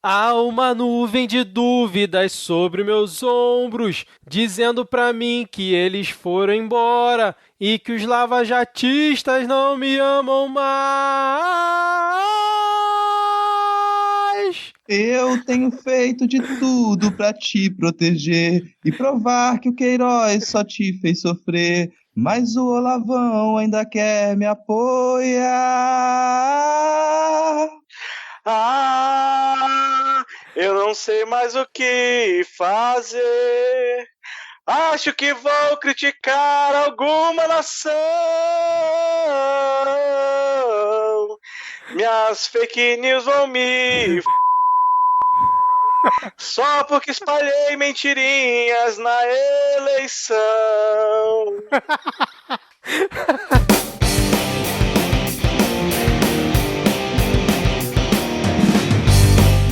Há uma nuvem de dúvidas sobre meus ombros, dizendo pra mim que eles foram embora e que os lavajatistas não me amam mais. Eu tenho feito de tudo pra te proteger e provar que o Queiroz só te fez sofrer, mas o Olavão ainda quer me apoiar. Eu não sei mais o que fazer. Acho que vou criticar alguma nação. Minhas fake news vão me só porque espalhei mentirinhas na eleição.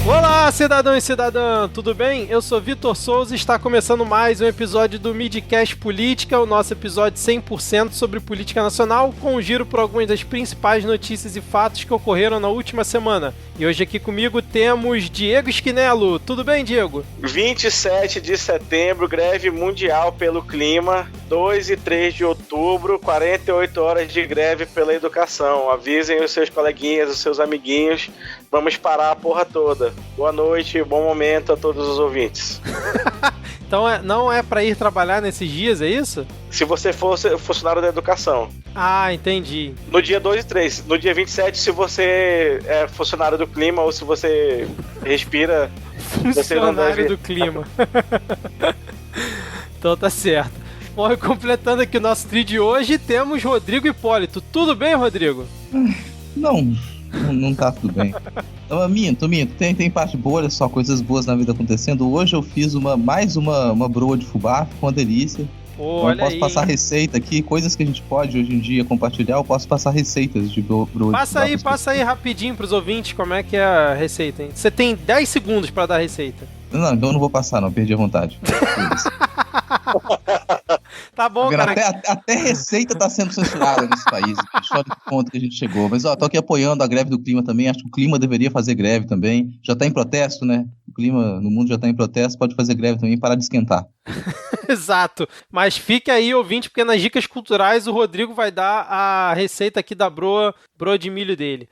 Olá, cidadão e cidadã, tudo bem? Eu sou Vitor Souza e está começando mais um episódio do Midcast Política, o nosso episódio 100% sobre política nacional, com um giro por algumas das principais notícias e fatos que ocorreram na última semana. E hoje aqui comigo temos Diego Esquinelo. Tudo bem, Diego? 27 de setembro, greve mundial pelo clima. 2 e 3 de outubro, 48 horas de greve pela educação. Avisem os seus coleguinhas, os seus amiguinhos. Vamos parar a porra toda. Boa noite, bom momento a todos os ouvintes. Então não é pra ir trabalhar nesses dias, é isso? Se você for funcionário da educação. Ah, entendi. No dia 2 e 3. No dia 27, se você é funcionário do clima ou se você respira... Funcionário do clima. Então tá certo. Bom, e completando aqui o nosso trio de hoje, temos Rodrigo Hipólito. Tudo bem, Rodrigo? Não tá tudo bem. Então, minto. Tem parte boa, olha só, coisas boas na vida acontecendo. Hoje eu fiz mais uma broa de fubá, ficou uma delícia. Então eu posso passar receita aqui, coisas que a gente pode hoje em dia compartilhar, eu posso passar receitas de broa de fubá. Passa aí rapidinho pros ouvintes como é que é a receita, hein? Você tem 10 segundos pra dar a receita. Não, então eu não vou passar não, perdi a vontade. Tá bom, cara. Até receita tá sendo censurada nesse país. Olha que ponto que a gente chegou. Mas, tô aqui apoiando a greve do clima também. Acho que o clima deveria fazer greve também. Já tá em protesto, né? O clima no mundo já tá em protesto. Pode fazer greve também, parar de esquentar. Exato. Mas fique aí, ouvinte, porque nas dicas culturais o Rodrigo vai dar a receita aqui da broa de milho dele.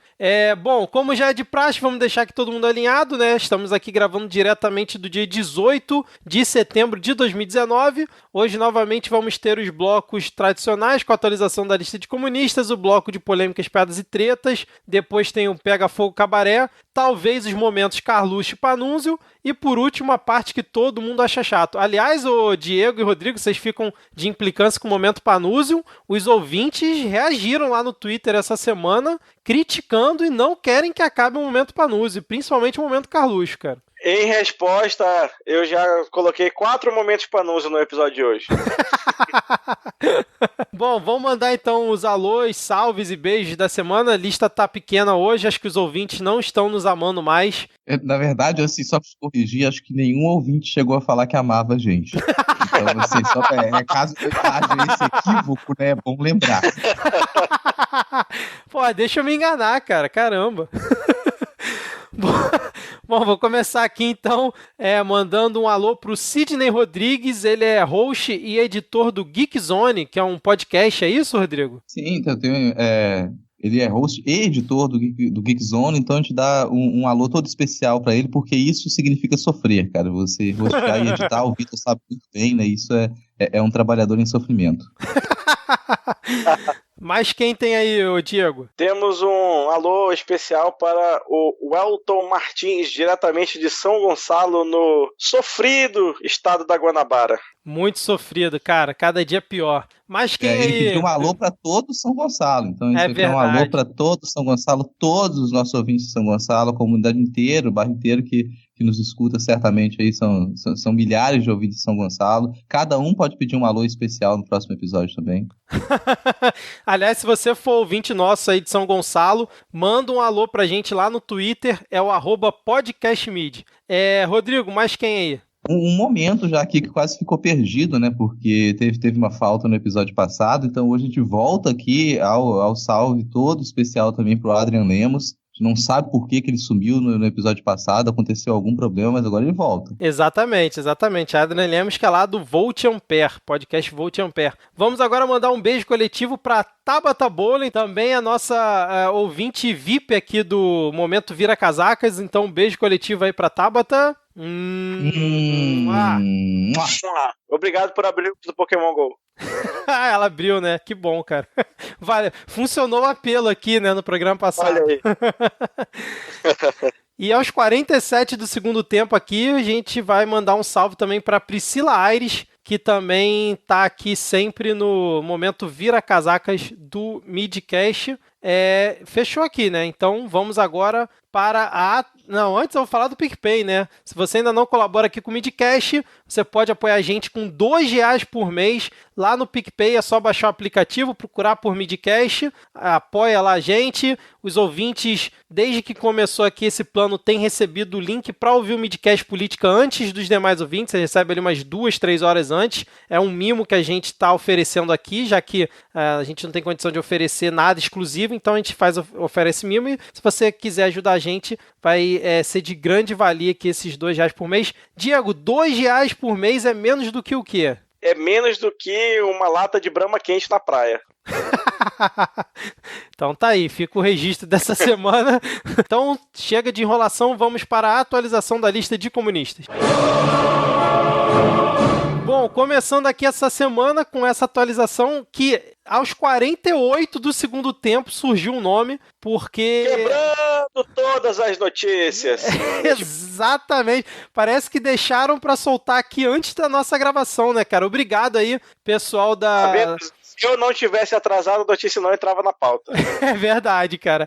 Bom, como já é de praxe, vamos deixar aqui todo mundo alinhado, né? Estamos aqui gravando diretamente do dia 18 de setembro de 2019. Hoje, novamente, vamos ter os blocos tradicionais com a atualização da lista de comunistas, o bloco de polêmicas, piadas e tretas, depois tem o Pega Fogo Cabaré, talvez os momentos Carluxo e Panúzio, e por último a parte que todo mundo acha chato. Aliás, o Diego e o Rodrigo, vocês ficam de implicância com o momento Panúzio, os ouvintes reagiram lá no Twitter essa semana, criticando e não querem que acabe o momento Panúzio, principalmente o momento Carluxo, cara. Em resposta, eu já coloquei 4 momentos Panúzio no episódio de hoje. Bom, vamos mandar então os alôs, salves e beijos da semana. A lista tá pequena hoje, acho que os ouvintes não estão nos amando mais. Na verdade, assim, só pra corrigir, acho que nenhum ouvinte chegou a falar que amava a gente. Então, assim, caso haja esse equívoco, né, é bom lembrar. Pô, deixa eu me enganar, cara, caramba. Bom, vou começar aqui então mandando um alô pro Sidney Rodrigues, ele é host e editor do Geek Zone, que é um podcast, é isso, Rodrigo? Sim, então ele é host e editor do Geek Zone, então a gente dá um alô todo especial para ele, porque isso significa sofrer, cara, você hostear e editar, o Vitor sabe muito bem, né, isso é um trabalhador em sofrimento. Mas quem tem aí, ô Diego? Temos um alô especial para o Welton Martins, diretamente de São Gonçalo, no sofrido estado da Guanabara. Muito sofrido, cara, cada dia pior. Mas quem ele aí... pediu um alô para todo São Gonçalo, então a gente quer um alô para todo São Gonçalo, todos os nossos ouvintes de São Gonçalo, a comunidade inteira, o bairro inteiro que nos escuta certamente aí, são milhares de ouvintes de São Gonçalo, cada um pode pedir um alô especial no próximo episódio também. Aliás, se você for ouvinte nosso aí de São Gonçalo, manda um alô pra gente lá no Twitter, é o @podcastmid. Rodrigo, mais quem aí? Um momento já aqui que quase ficou perdido, né? Porque teve uma falta no episódio passado, então hoje a gente volta aqui ao salve todo especial também pro Adrian Lemos. gente não sabe por que ele sumiu no episódio passado, aconteceu algum problema, mas agora ele volta. Exatamente. Adrian Lemos, que é lá do Volt Ampere, podcast Volt Ampere. Vamos agora mandar um beijo coletivo para Tabata Bowling, também a nossa ouvinte VIP aqui do Momento Vira Casacas, então um beijo coletivo aí para Tabata. Obrigado por abrir o Pokémon GO. Ela abriu, né? Que bom, cara. Vale, funcionou o apelo aqui, né, no programa passado. Olha aí. E aos 47 do segundo tempo aqui, a gente vai mandar um salve também para Priscila Aires, que também tá aqui sempre no Momento Vira Casacas do Midcast. Fechou aqui, né? Então vamos agora para a... Não, antes eu vou falar do PicPay, né? Se você ainda não colabora aqui com o Midcast, você pode apoiar a gente com R$2 por mês. Lá no PicPay é só baixar o aplicativo, procurar por Midcast, apoia lá a gente. Os ouvintes, desde que começou aqui esse plano, têm recebido o link para ouvir o Midcast Política antes dos demais ouvintes. Você recebe ali umas 2-3 horas antes. É um mimo que a gente está oferecendo aqui, já que a gente não tem condição de oferecer nada exclusivo, então a gente oferece mimo. E se você quiser ajudar a gente, vai ser de grande valia aqui esses R$2 por mês. Diego, R$2 por mês é menos do que o quê? É menos do que uma lata de Brahma quente na praia. Então tá aí, fica o registro dessa semana. Então chega de enrolação, vamos para a atualização da lista de comunistas. Bom, começando aqui essa semana com essa atualização que aos 48 do segundo tempo surgiu um nome, porque... Quebrando todas as notícias. Exatamente. Parece que deixaram para soltar aqui antes da nossa gravação, né, cara? Obrigado aí, pessoal da... Se eu não tivesse atrasado, a notícia não entrava na pauta. É verdade, cara.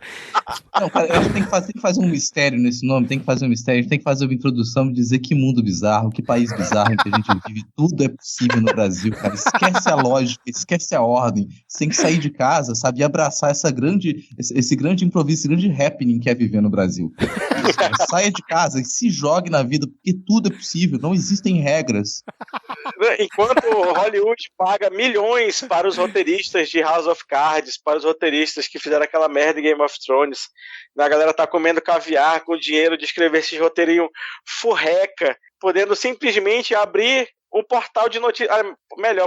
Não, cara, a gente tem que fazer um mistério nesse nome, tem que fazer um mistério, a gente tem que fazer uma introdução e dizer que mundo bizarro, que país bizarro em que a gente vive, tudo é possível no Brasil, cara. Esquece a lógica, esquece a ordem, você tem que sair de casa, sabe, e abraçar esse grande improviso, esse grande happening que é viver no Brasil. Saia de casa e se jogue na vida, porque tudo é possível, não existem regras. Enquanto Hollywood paga milhões para os roteiristas de House of Cards, para os roteiristas que fizeram aquela merda em Game of Thrones, a galera tá comendo caviar com o dinheiro de escrever esses roteirinhos furreca, podendo simplesmente abrir um portal de notícias,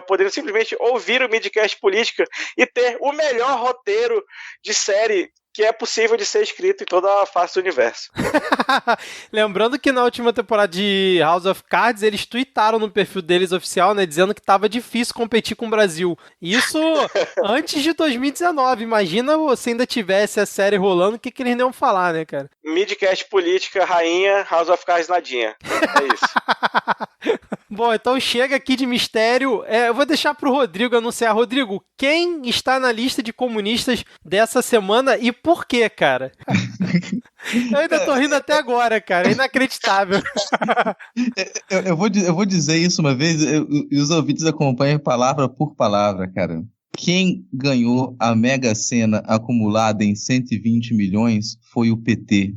podendo simplesmente ouvir o Midcast Política e ter o melhor roteiro de série que é possível de ser escrito em toda a face do universo. Lembrando que na última temporada de House of Cards, eles tweetaram no perfil deles oficial, né, dizendo que tava difícil competir com o Brasil. Isso antes de 2019. Imagina se ainda tivesse a série rolando, o que eles não iam falar, né, cara? Midcast Política, rainha, House of Cards nadinha. É isso. Bom, então chega aqui de mistério. Eu vou deixar pro Rodrigo anunciar. Rodrigo, quem está na lista de comunistas dessa semana e por quê, cara? Eu ainda tô rindo até agora, cara. É inacreditável. Eu vou dizer isso uma vez e os ouvintes acompanham palavra por palavra, cara. Quem ganhou a Mega Sena acumulada em 120 milhões foi o PT.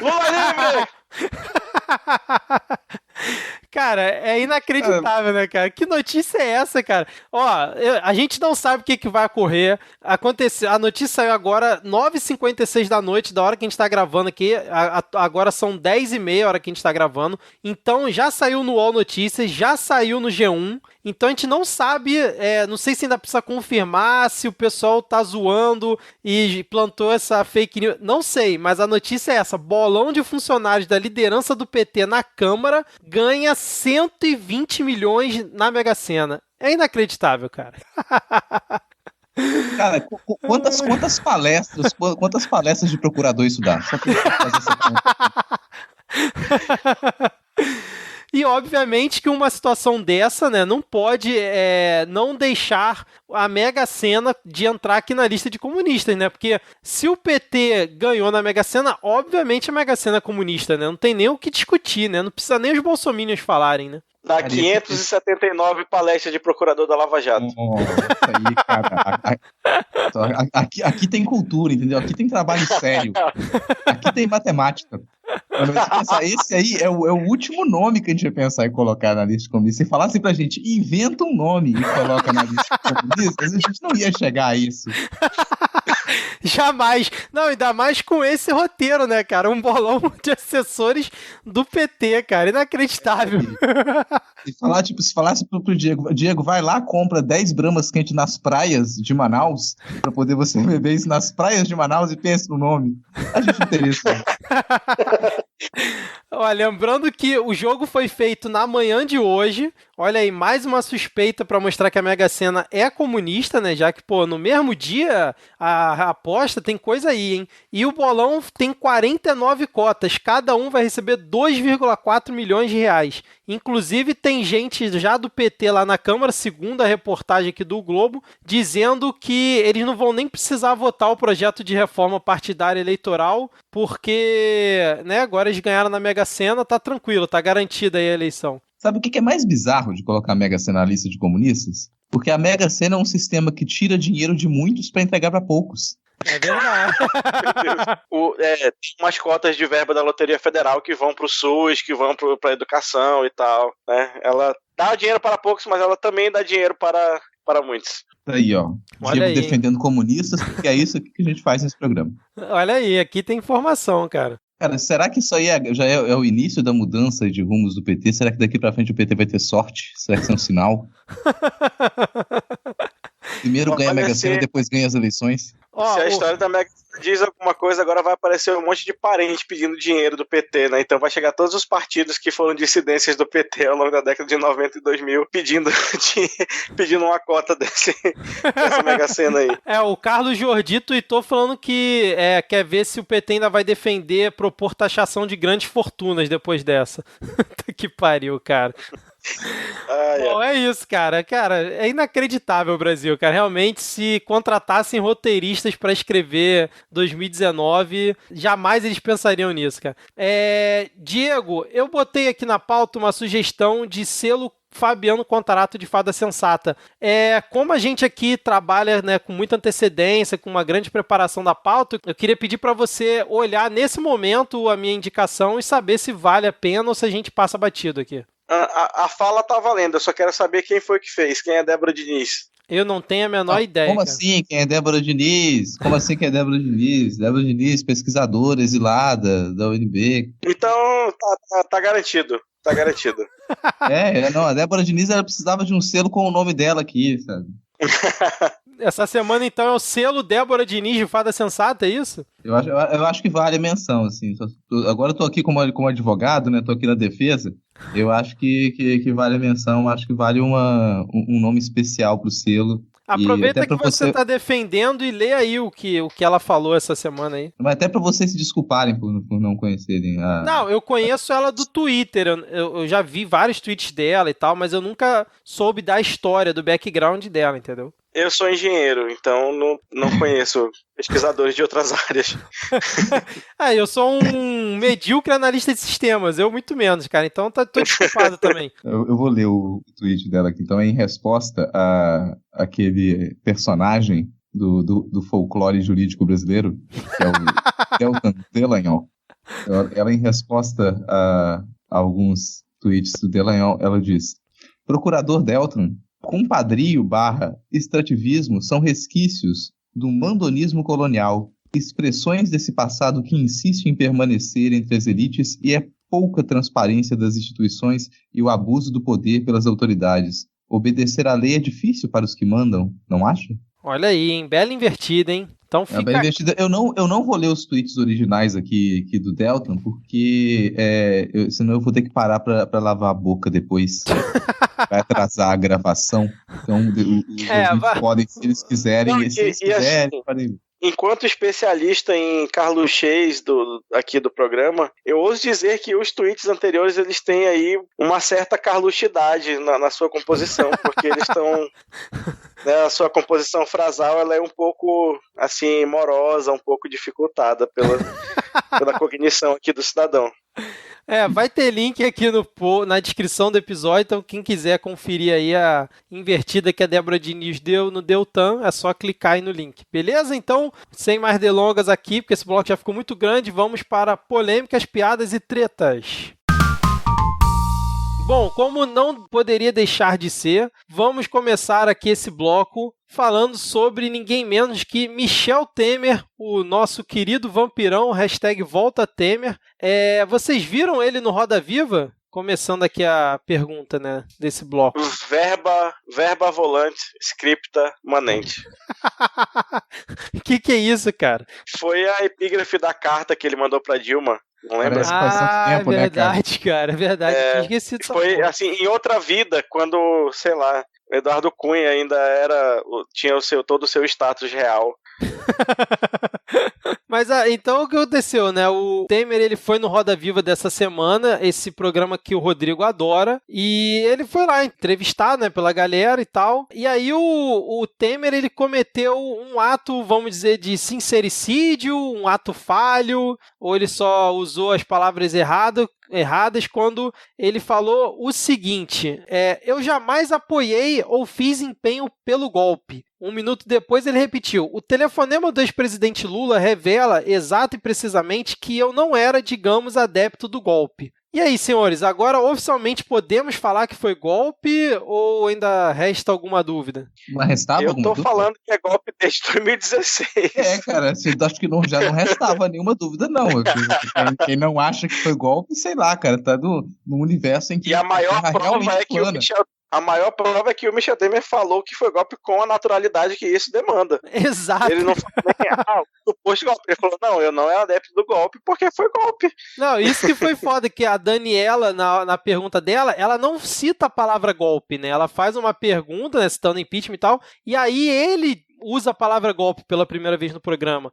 Lula livre! Cara, é inacreditável, né, cara? Que notícia é essa, cara? Ó, a gente não sabe o que vai ocorrer. A notícia saiu agora 9h56 da noite, da hora que a gente tá gravando aqui. Agora são 10h30 a hora que a gente tá gravando. Então, já saiu no UOL Notícias, já saiu no G1. Então, a gente não sabe, não sei se ainda precisa confirmar se o pessoal tá zoando e plantou essa fake news. Não sei, mas a notícia é essa. Bolão de funcionários da liderança do PT na Câmara ganha 120 milhões na Mega Sena. É inacreditável, cara. Cara, quantas palestras de procurador isso dá? Só pra fazer essa conta. E, obviamente, que uma situação dessa, né, não pode não deixar a Mega Sena de entrar aqui na lista de comunistas, né? Porque se o PT ganhou na Mega Sena, obviamente a Mega Sena é comunista, né? Não tem nem o que discutir, né? Não precisa nem os bolsominions falarem, né? Dá 579 palestras de procurador da Lava Jato. Isso aí, cara. Aqui tem cultura, entendeu? Aqui tem trabalho sério. Aqui tem matemática. Esse aí é o último nome que a gente ia pensar em colocar na lista de comunistas. Se falasse pra gente, inventa um nome e coloca na lista de comunistas, a gente não ia chegar a isso. Jamais. Não, ainda mais com esse roteiro, né, cara? Um bolão de assessores do PT, cara. Inacreditável. Se falasse pro Diego, vai lá, compra 10 bramas quentes nas praias de Manaus, pra poder você beber isso nas praias de Manaus e pense no nome. A gente não teria isso. Olha, lembrando que o jogo foi feito na manhã de hoje. Olha aí, mais uma suspeita para mostrar que a Mega Sena é comunista, né? Já que, pô, no mesmo dia a aposta tem coisa aí, hein? E o bolão tem 49 cotas. Cada um vai receber 2,4 milhões de reais. Inclusive, tem gente já do PT lá na Câmara, segundo a reportagem aqui do Globo, dizendo que eles não vão nem precisar votar o projeto de reforma partidária eleitoral, porque, né, agora eles ganharam na Mega Sena, tá tranquilo, tá garantida aí a eleição. Sabe o que é mais bizarro de colocar a Mega Sena na lista de comunistas? Porque a Mega Sena é um sistema que tira dinheiro de muitos para entregar para poucos. É verdade. Tem umas cotas de verba da Loteria Federal que vão pro SUS, que vão pra educação e tal, né? Ela dá dinheiro para poucos, mas ela também dá dinheiro para muitos. Aí, ó. Olha aí, defendendo comunistas, porque é isso que a gente faz nesse programa. Olha aí, aqui tem informação, cara. Cara, será que isso aí já é o início da mudança de rumos do PT? Será que daqui pra frente o PT vai ter sorte? Será que isso é um sinal? Primeiro ganha a Mega Sena, depois ganha as eleições. Se a história da Mega Sena diz alguma coisa, agora vai aparecer um monte de parente pedindo dinheiro do PT, né? Então vai chegar todos os partidos que foram dissidências do PT ao longo da década de 90 e 2000 pedindo uma cota dessa Mega Sena aí. O Carlos Jordi tweetou falando que quer ver se o PT ainda vai propor taxação de grandes fortunas depois dessa. Que pariu, cara. Bom, é isso, cara. Cara, é inacreditável o Brasil, cara. Realmente, se contratassem roteiristas para escrever 2019, jamais eles pensariam nisso, cara. Diego, eu botei aqui na pauta uma sugestão de selo Fabiano Contarato de Fada Sensata. Como a gente aqui trabalha, né, com muita antecedência, com uma grande preparação da pauta, eu queria pedir para você olhar nesse momento a minha indicação e saber se vale a pena ou se a gente passa batido aqui. A fala tá valendo, eu só quero saber quem foi que fez, quem é Débora Diniz. Eu não tenho a menor ideia. Como assim? Quem é Débora Diniz? Como assim quem é Débora Diniz? Débora Diniz, pesquisadora exilada da UNB. Então, tá garantido. Tá garantido. A Débora Diniz ela precisava de um selo com o nome dela aqui, sabe? Essa semana, então, é o selo Débora Diniz de Fada Sensata, é isso? Eu acho que vale a menção, assim. Agora eu tô aqui como advogado, né? Tô aqui na defesa. Eu acho que vale a menção, acho que vale um nome especial pro selo. Aproveita que você tá defendendo e lê aí o que ela falou essa semana aí. Mas até pra vocês se desculparem por não conhecerem. Não, eu conheço ela do Twitter, eu já vi vários tweets dela e tal, mas eu nunca soube da história, do background dela, entendeu? Eu sou engenheiro, então não conheço pesquisadores de outras áreas. Eu sou um medíocre analista de sistemas, eu muito menos, cara, então tô desculpado também. Eu vou ler o tweet dela aqui, então, em resposta a aquele personagem do folclore jurídico brasileiro, que é o Deltan Dallagnol. Ela, em resposta a alguns tweets do Dallagnol, ela diz: Procurador Deltan, compadrio / extrativismo são resquícios do mandonismo colonial, expressões desse passado que insiste em permanecer entre as elites e é pouca transparência das instituições e o abuso do poder pelas autoridades. Obedecer à lei é difícil para os que mandam, não acha? Olha aí, hein? Bela invertida, hein? Então fica... bela invertida. Eu não vou ler os tweets originais aqui do Deltan, porque senão eu vou ter que parar para lavar a boca depois. Vai atrasar a gravação. Então, os podem, se eles quiserem. Se eles quiserem, podem... Enquanto especialista em Carlos Cheis aqui do programa, eu ouso dizer que os tweets anteriores eles têm aí uma certa carluxidade na sua composição, porque eles estão... Né, a sua composição frasal ela é um pouco assim, morosa, um pouco dificultada pela cognição aqui do cidadão. Vai ter link aqui na descrição do episódio, então quem quiser conferir aí a invertida que a Débora Diniz deu no Deltan, é só clicar aí no link. Beleza? Então, sem mais delongas aqui, porque esse bloco já ficou muito grande, vamos para polêmicas, piadas e tretas. Bom, como não poderia deixar de ser, vamos começar aqui esse bloco falando sobre ninguém menos que Michel Temer, o nosso querido vampirão, #VoltaTemer. Vocês viram ele no Roda Viva? Começando aqui a pergunta, né, desse bloco. Verba volante, scripta manente. Que é isso, cara? Foi a epígrafe da carta que ele mandou pra Dilma. Não lembra? Tempo, verdade, né, cara? É verdade. Eu tinha esquecido foi assim, em outra vida, quando, sei lá, Eduardo Cunha ainda tinha todo o seu status real. Mas então o que aconteceu, né? O Temer, ele foi no Roda Viva dessa semana, esse programa que o Rodrigo adora, e ele foi lá entrevistar, né, pela galera e tal. E aí o Temer, ele cometeu um ato, vamos dizer, de sincericídio, um ato falho, ou ele só usou as palavras erradas quando ele falou o seguinte: eu jamais apoiei ou fiz empenho pelo golpe. Um minuto depois ele repetiu: o telefonema do ex-presidente Lula revela exato e precisamente que eu não era, digamos, adepto do golpe. E aí, senhores, agora oficialmente podemos falar que foi golpe ou ainda resta alguma dúvida? Mas restava alguma dúvida? Eu tô falando que é golpe desde 2016. Cara, acho que já não restava nenhuma dúvida, não. Quem não acha que foi golpe, sei lá, cara, tá no universo em que... E a maior prova é que a maior prova é que o Michel Temer falou que foi golpe com a naturalidade que isso demanda. Exato. Ele não falou nem suposto golpe. Ele falou, não, eu não era adepto do golpe porque foi golpe. Não, isso que foi foda, que a Daniela, na pergunta dela, ela não cita a palavra golpe, né? Ela faz uma pergunta, né, citando impeachment e tal, e aí ele usa a palavra golpe pela primeira vez no programa.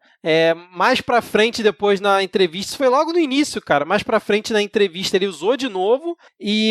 Mais pra frente, depois na entrevista, isso foi logo no início, cara, mais pra frente na entrevista ele usou de novo,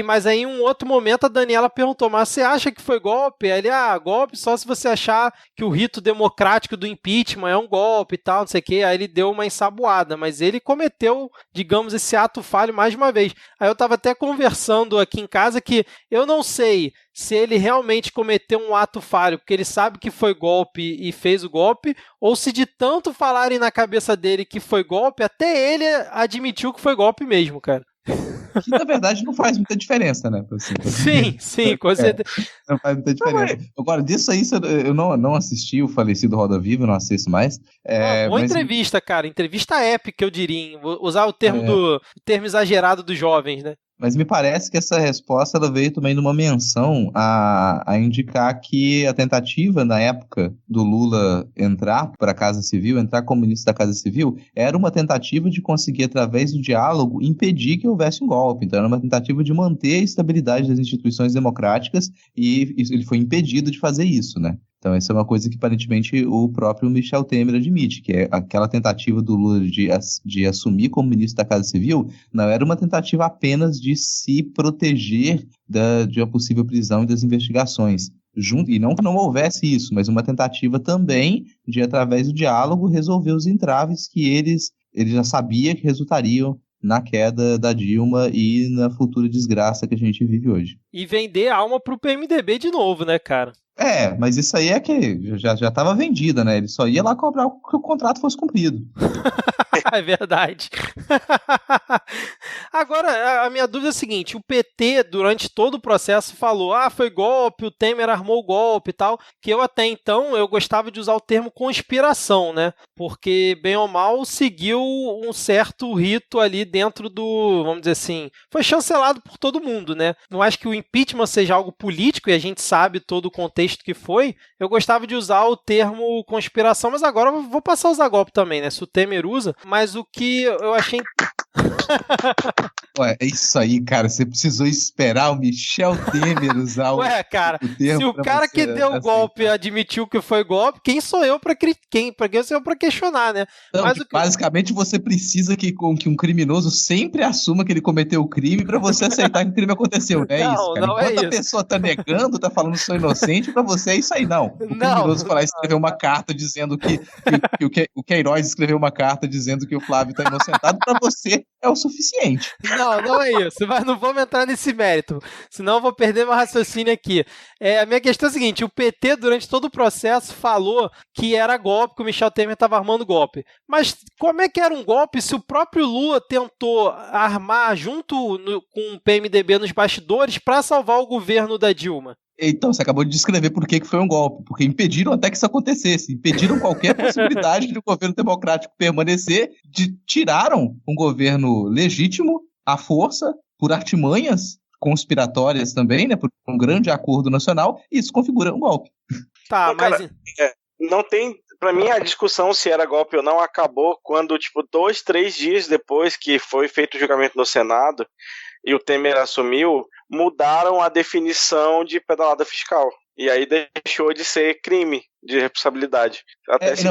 mas aí em um outro momento a Daniela perguntou, mas você acha que foi golpe? Aí ele, golpe só se você achar que o rito democrático do impeachment é um golpe e tal, não sei o que, aí ele deu uma ensaboada, mas ele cometeu, digamos, esse ato falho mais uma vez. Aí eu tava até conversando aqui em casa que eu não sei se ele realmente cometeu um ato falho, porque ele sabe que foi golpe e fez o golpe, ou se de tanto falarem na cabeça dele que foi golpe, até ele admitiu que foi golpe mesmo, cara. Que, na verdade, não faz muita diferença, né? Assim, sim, com certeza. Não faz muita diferença. Agora, disso aí, eu não assisti o falecido Roda Viva, não assisto mais. Boa entrevista, cara. Entrevista épica, eu diria. Vou usar o termo exagerado dos jovens, né? Mas me parece que essa resposta ela veio também numa menção a indicar que a tentativa, na época do Lula entrar para a Casa Civil, entrar como ministro da Casa Civil, era uma tentativa de conseguir, através do diálogo, impedir que houvesse um golpe. Então, era uma tentativa de manter a estabilidade das instituições democráticas e ele foi impedido de fazer isso, né? Então, essa é uma coisa que, aparentemente, o próprio Michel Temer admite, que é aquela tentativa do Lula de assumir como ministro da Casa Civil, não era uma tentativa apenas de se proteger de uma possível prisão e das investigações. E não que não houvesse isso, mas uma tentativa também de, através do diálogo, resolver os entraves que ele já sabia que resultariam na queda da Dilma e na futura desgraça que a gente vive hoje. E vender a alma pro PMDB de novo, né, cara? Mas isso aí é que já estava vendida, né? Ele só ia lá cobrar que o contrato fosse cumprido. É verdade. Agora, a minha dúvida é a seguinte, o PT, durante todo o processo, falou, foi golpe, o Temer armou o golpe e tal, que eu até então, eu gostava de usar o termo conspiração, né? Porque, bem ou mal, seguiu um certo rito ali dentro do, vamos dizer assim, foi chancelado por todo mundo, né? Não acho que o impeachment seja algo político, e a gente sabe todo o contexto que foi, eu gostava de usar o termo conspiração, mas agora eu vou passar a usar golpe também, né? Se o Temer usa, mas o que eu achei... É isso aí, cara. Você precisou esperar o Michel Temer usar o termo. Se o cara que deu o golpe admitiu que foi golpe, quem sou eu para questionar, né? Não, mas basicamente você precisa que um criminoso sempre assuma que ele cometeu o crime para você aceitar que o crime acontecu, né? Não, cara. Não Enquanto a pessoa tá negando, tá falando que sou inocente, para você é isso aí, não. O criminoso foi lá escrever uma carta dizendo que o Queiroz escreveu uma carta dizendo que o Flávio tá inocentado, para você PT é o suficiente. Não é isso, mas não vamos entrar nesse mérito, senão eu vou perder meu raciocínio aqui. A minha questão é a seguinte, o PT durante todo o processo falou que era golpe, que o Michel Temer estava armando golpe, mas como é que era um golpe se o próprio Lula tentou armar junto com o PMDB nos bastidores para salvar o governo da Dilma? Então, você acabou de descrever por que foi um golpe, porque impediram até que isso acontecesse, impediram qualquer possibilidade de o governo democrático permanecer, tiraram um governo legítimo à força, por artimanhas conspiratórias também, né, por um grande acordo nacional, e isso configura um golpe. Tá, mas... não tem... Pra mim, a discussão se era golpe ou não acabou quando, 2, 3 dias depois que foi feito o julgamento no Senado e o Temer assumiu, mudaram a definição de pedalada fiscal. E aí deixou de ser crime de responsabilidade.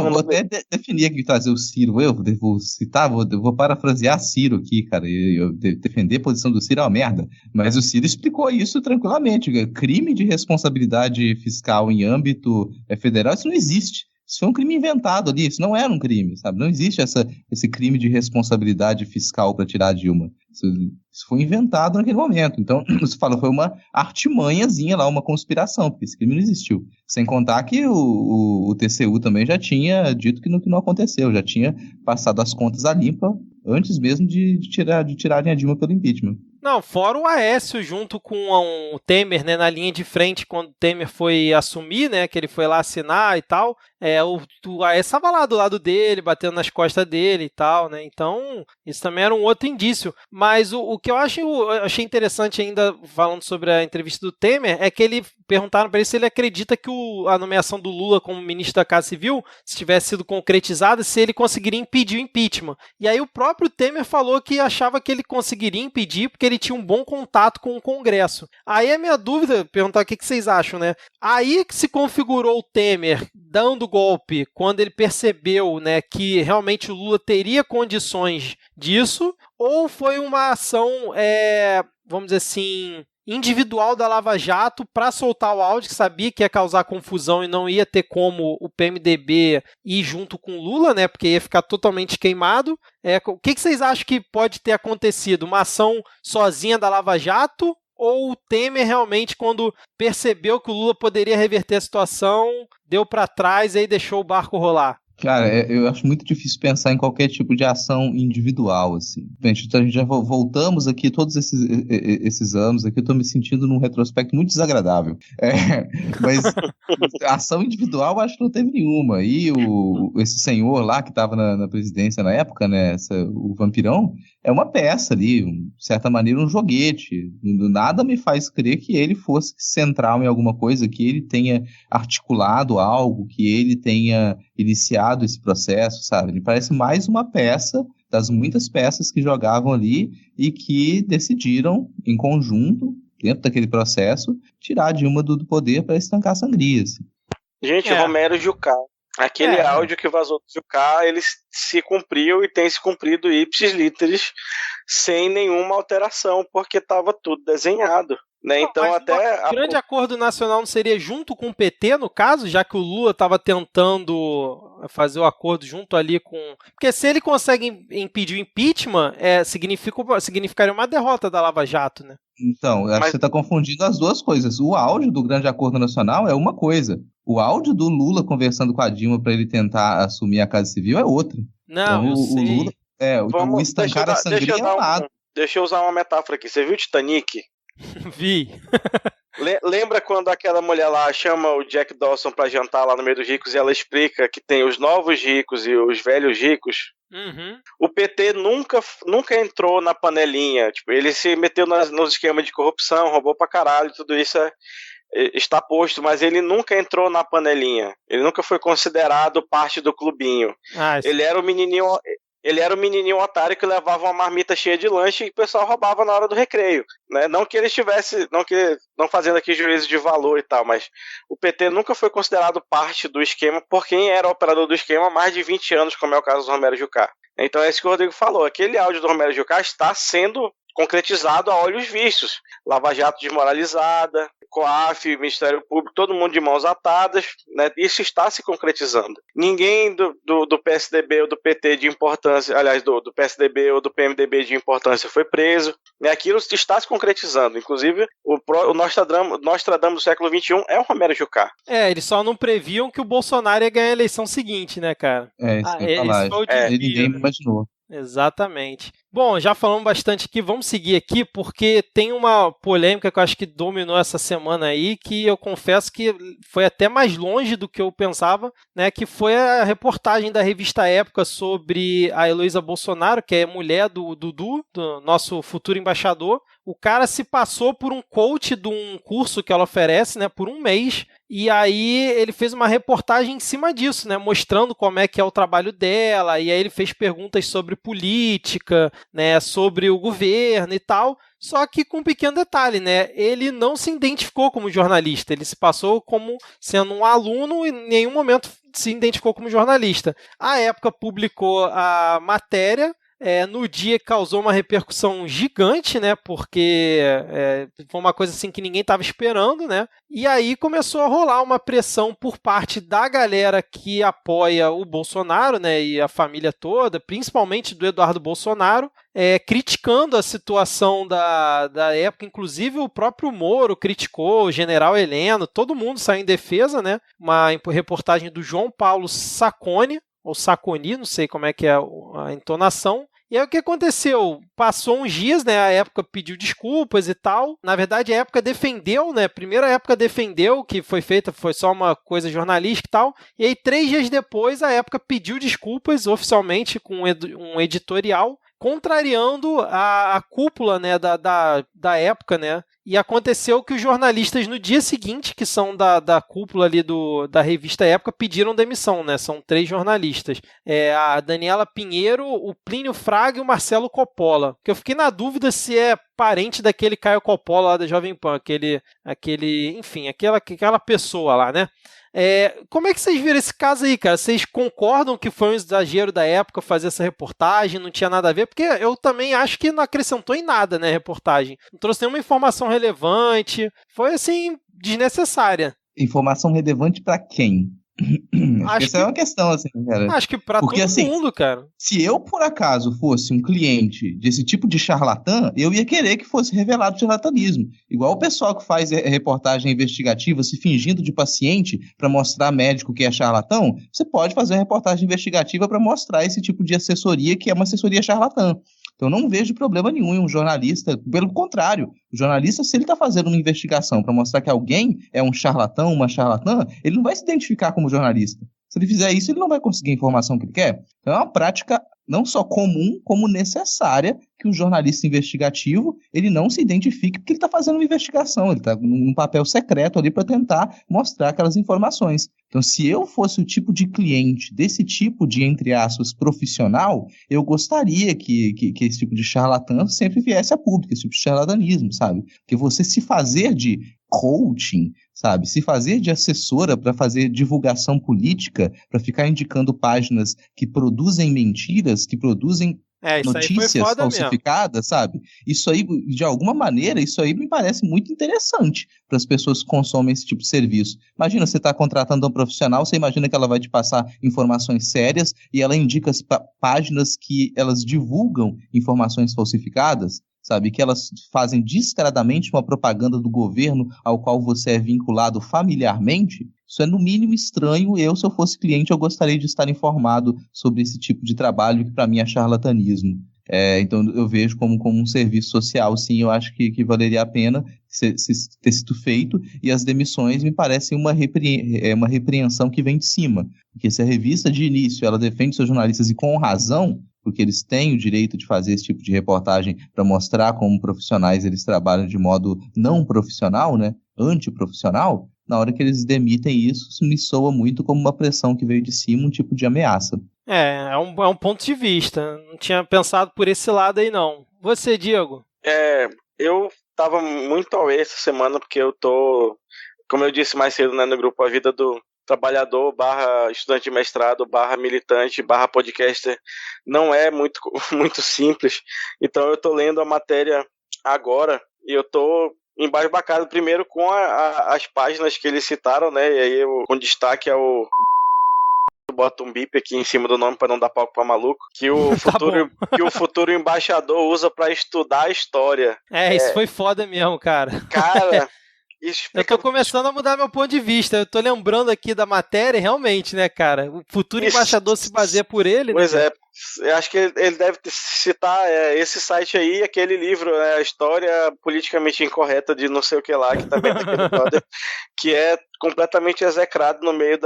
Vou até definir aqui, trazer o Ciro. Eu vou citar, vou parafrasear Ciro aqui, cara. Eu defender a posição do Ciro é uma merda. Mas o Ciro explicou isso tranquilamente. Crime de responsabilidade fiscal em âmbito federal, isso não existe. Isso foi um crime inventado ali, isso não era um crime, sabe? Não existe esse crime de responsabilidade fiscal para tirar a Dilma. Isso foi inventado naquele momento. Então, você fala, foi uma artimanhazinha lá, uma conspiração, porque esse crime não existiu. Sem contar que o TCU também já tinha dito que não aconteceu, já tinha passado as contas a limpa antes mesmo de tirarem a Dilma pelo impeachment. Não, fora o Aécio junto com o Temer, né, na linha de frente quando o Temer foi assumir, né, que ele foi lá assinar e tal, o Aécio estava lá do lado dele, batendo nas costas dele e tal, né, então isso também era um outro indício, mas o que eu achei interessante ainda falando sobre a entrevista do Temer é que perguntaram para ele se ele acredita que a nomeação do Lula como ministro da Casa Civil, se tivesse sido concretizada, se ele conseguiria impedir o impeachment, e aí o próprio Temer falou que achava que ele conseguiria impedir porque ele tinha um bom contato com o Congresso. Aí a minha dúvida, perguntar o que vocês acham, né? Aí que se configurou o Temer dando golpe, quando ele percebeu, né, que realmente o Lula teria condições disso, ou foi uma ação, vamos dizer assim, individual da Lava Jato para soltar o áudio, que sabia que ia causar confusão e não ia ter como o PMDB ir junto com o Lula, né, porque ia ficar totalmente queimado. O que vocês acham que pode ter acontecido? Uma ação sozinha da Lava Jato? Ou o Temer realmente, quando percebeu que o Lula poderia reverter a situação, deu para trás e aí deixou o barco rolar? Cara, eu acho muito difícil pensar em qualquer tipo de ação individual, assim. A gente já voltamos aqui todos esses anos, aqui eu tô me sentindo num retrospecto muito desagradável. Mas ação individual eu acho que não teve nenhuma. E esse senhor lá que estava na presidência na época, né, o Vampirão, é uma peça ali, de certa maneira um joguete. Nada me faz crer que ele fosse central em alguma coisa, que ele tenha articulado algo, que ele tenha iniciado esse processo, sabe? Ele parece mais uma peça das muitas peças que jogavam ali e que decidiram, em conjunto, dentro daquele processo, tirar a Dilma do poder para estancar a sangria. Assim. Gente, Romero Jucá. Aquele áudio que vazou do Jucá, ele se cumpriu e tem se cumprido ipsis literis, sem nenhuma alteração, porque estava tudo desenhado. Né? Então, o grande acordo nacional não seria junto com o PT, no caso, já que o Lula estava tentando fazer o acordo junto ali com... Porque se ele consegue impedir o impeachment, significaria uma derrota da Lava Jato, né? Então, acho que você está confundindo as duas coisas. O áudio do grande acordo nacional é uma coisa. O áudio do Lula conversando com a Dilma para ele tentar assumir a Casa Civil é outra. Não, então, eu sei. O Lula, o estancar a sangria é um lado. Deixa eu usar uma metáfora aqui. Você viu o Titanic? Vi. Lembra quando aquela mulher lá chama o Jack Dawson pra jantar lá no meio dos ricos e ela explica que tem os novos ricos e os velhos ricos? Uhum. O PT nunca entrou na panelinha. Tipo, ele se meteu nos esquemas de corrupção, roubou pra caralho, tudo isso está posto, mas ele nunca entrou na panelinha. Ele nunca foi considerado parte do clubinho. Ele era o menininho otário que levava uma marmita cheia de lanche e o pessoal roubava na hora do recreio, né? Não que ele estivesse, não fazendo aqui juízo de valor e tal, mas o PT nunca foi considerado parte do esquema por quem era operador do esquema há mais de 20 anos, como é o caso do Romero Jucá. Então é isso que o Rodrigo falou, aquele áudio do Romero Jucá está sendo concretizado a olhos vistos. Lava Jato desmoralizada, COAF, Ministério Público, todo mundo de mãos atadas, né? Isso está se concretizando. Ninguém do PSDB ou do PT de importância, aliás, do PSDB ou do PMDB de importância foi preso, né? Aquilo está se concretizando. Inclusive, o Nostradamus do século XXI é o Romero Jucá. Eles só não previam que o Bolsonaro ia ganhar a eleição seguinte, né, cara? Ninguém imaginou. Exatamente. Bom, já falamos bastante aqui, vamos seguir aqui, porque tem uma polêmica que eu acho que dominou essa semana aí, que eu confesso que foi até mais longe do que eu pensava, né, que foi a reportagem da revista Época sobre a Heloísa Bolsonaro, que é mulher do Dudu, do nosso futuro embaixador. O cara se passou por um coach de um curso que ela oferece, né, por um mês, e aí ele fez uma reportagem em cima disso, né, mostrando como é que é o trabalho dela, e aí ele fez perguntas sobre política, né, sobre o governo e tal, só que com um pequeno detalhe, né, ele não se identificou como jornalista, ele se passou como sendo um aluno e em nenhum momento se identificou como jornalista. A Época publicou a matéria, no dia causou uma repercussão gigante, né? Porque foi uma coisa assim que ninguém estava esperando, né? E aí começou a rolar uma pressão por parte da galera que apoia o Bolsonaro, né? E a família toda, principalmente do Eduardo Bolsonaro, criticando a situação da época. Inclusive o próprio Moro criticou, o general Heleno, todo mundo saiu em defesa, né? Uma reportagem do João Paulo Sacconi, ou Sacconi, não sei como é que é a entonação. E aí o que aconteceu? Passou uns dias, né? A Época pediu desculpas e tal. Na verdade, a Época defendeu, né? Primeiro a Época defendeu que foi feita, foi só uma coisa jornalística e tal. E aí, 3 dias depois, a Época pediu desculpas oficialmente com um editorial, contrariando a cúpula, né, da Época, né? E aconteceu que os jornalistas no dia seguinte, que são da cúpula ali da revista Época, pediram demissão, né? São 3 jornalistas. A Daniela Pinheiro, o Plínio Fraga e o Marcelo Coppola. Que eu fiquei na dúvida se é parente daquele Caio Coppola lá da Jovem Pan, enfim, aquela pessoa lá, né? Como é que vocês viram esse caso aí, cara? Vocês concordam que foi um exagero da Época fazer essa reportagem, não tinha nada a ver? Porque eu também acho que não acrescentou em nada, né, a reportagem. Não trouxe nenhuma informação relevante, foi, assim, desnecessária. Informação relevante pra quem? Essa é uma questão, assim, cara. Acho que pra todo mundo, cara. Se eu, por acaso, fosse um cliente desse tipo de charlatã, eu ia querer que fosse revelado charlatanismo. Igual o pessoal que faz reportagem investigativa se fingindo de paciente para mostrar médico que é charlatão, você pode fazer uma reportagem investigativa para mostrar esse tipo de assessoria que é uma assessoria charlatã. Então, eu não vejo problema nenhum em um jornalista. Pelo contrário, o jornalista, se ele está fazendo uma investigação para mostrar que alguém é um charlatão, uma charlatã, ele não vai se identificar como jornalista. Se ele fizer isso, ele não vai conseguir a informação que ele quer. Então, é uma prática não só comum, como necessária que um jornalista investigativo ele não se identifique porque ele está fazendo uma investigação, ele está num papel secreto ali para tentar mostrar aquelas informações. Então, se eu fosse o tipo de cliente desse tipo de, entre aspas, profissional, eu gostaria que esse tipo de charlatã sempre viesse a público, esse tipo de charlatanismo, sabe? Porque você se fazer de coaching, sabe? Se fazer de assessora para fazer divulgação política, para ficar indicando páginas que produzem mentiras, que produzem notícias falsificadas, sabe? Isso aí, de alguma maneira, isso aí me parece muito interessante para as pessoas que consomem esse tipo de serviço. Imagina, você está contratando um profissional, você imagina que ela vai te passar informações sérias e ela indica as páginas que elas divulgam informações falsificadas, sabe? Que elas fazem descaradamente uma propaganda do governo ao qual você é vinculado familiarmente. Isso é, no mínimo, estranho. Se eu fosse cliente, eu gostaria de estar informado sobre esse tipo de trabalho, que para mim é charlatanismo. Então, eu vejo como um serviço social, sim, eu acho que valeria a pena ter sido feito, e as demissões me parecem uma repreensão que vem de cima. Porque se a revista, de início, ela defende seus jornalistas, e com razão, porque eles têm o direito de fazer esse tipo de reportagem para mostrar como profissionais eles trabalham de modo não profissional, né, antiprofissional, na hora que eles demitem isso me soa muito como uma pressão que veio de cima, um tipo de ameaça. É um ponto de vista. Não tinha pensado por esse lado aí, não. Você, Diego? Eu tava muito away essa semana, porque eu tô, como eu disse mais cedo, né, no grupo A Vida do Trabalhador / estudante de mestrado / militante / podcaster, não é muito simples. Então eu tô lendo a matéria agora e eu tô embasbacado primeiro com as páginas que eles citaram, né? E aí com destaque ao... Bota um bip aqui em cima do nome para não dar palco pra maluco, que o futuro embaixador usa para estudar a história. Isso foi foda mesmo, cara. Cara, eu tô começando a mudar meu ponto de vista. Eu tô lembrando aqui da matéria, realmente, né, cara? O futuro embaixador se baseia por ele, pois né? Eu acho que ele deve citar esse site aí, aquele livro, a História Politicamente Incorreta de não sei o que lá, que também tem aquele brother, que é completamente execrado no meio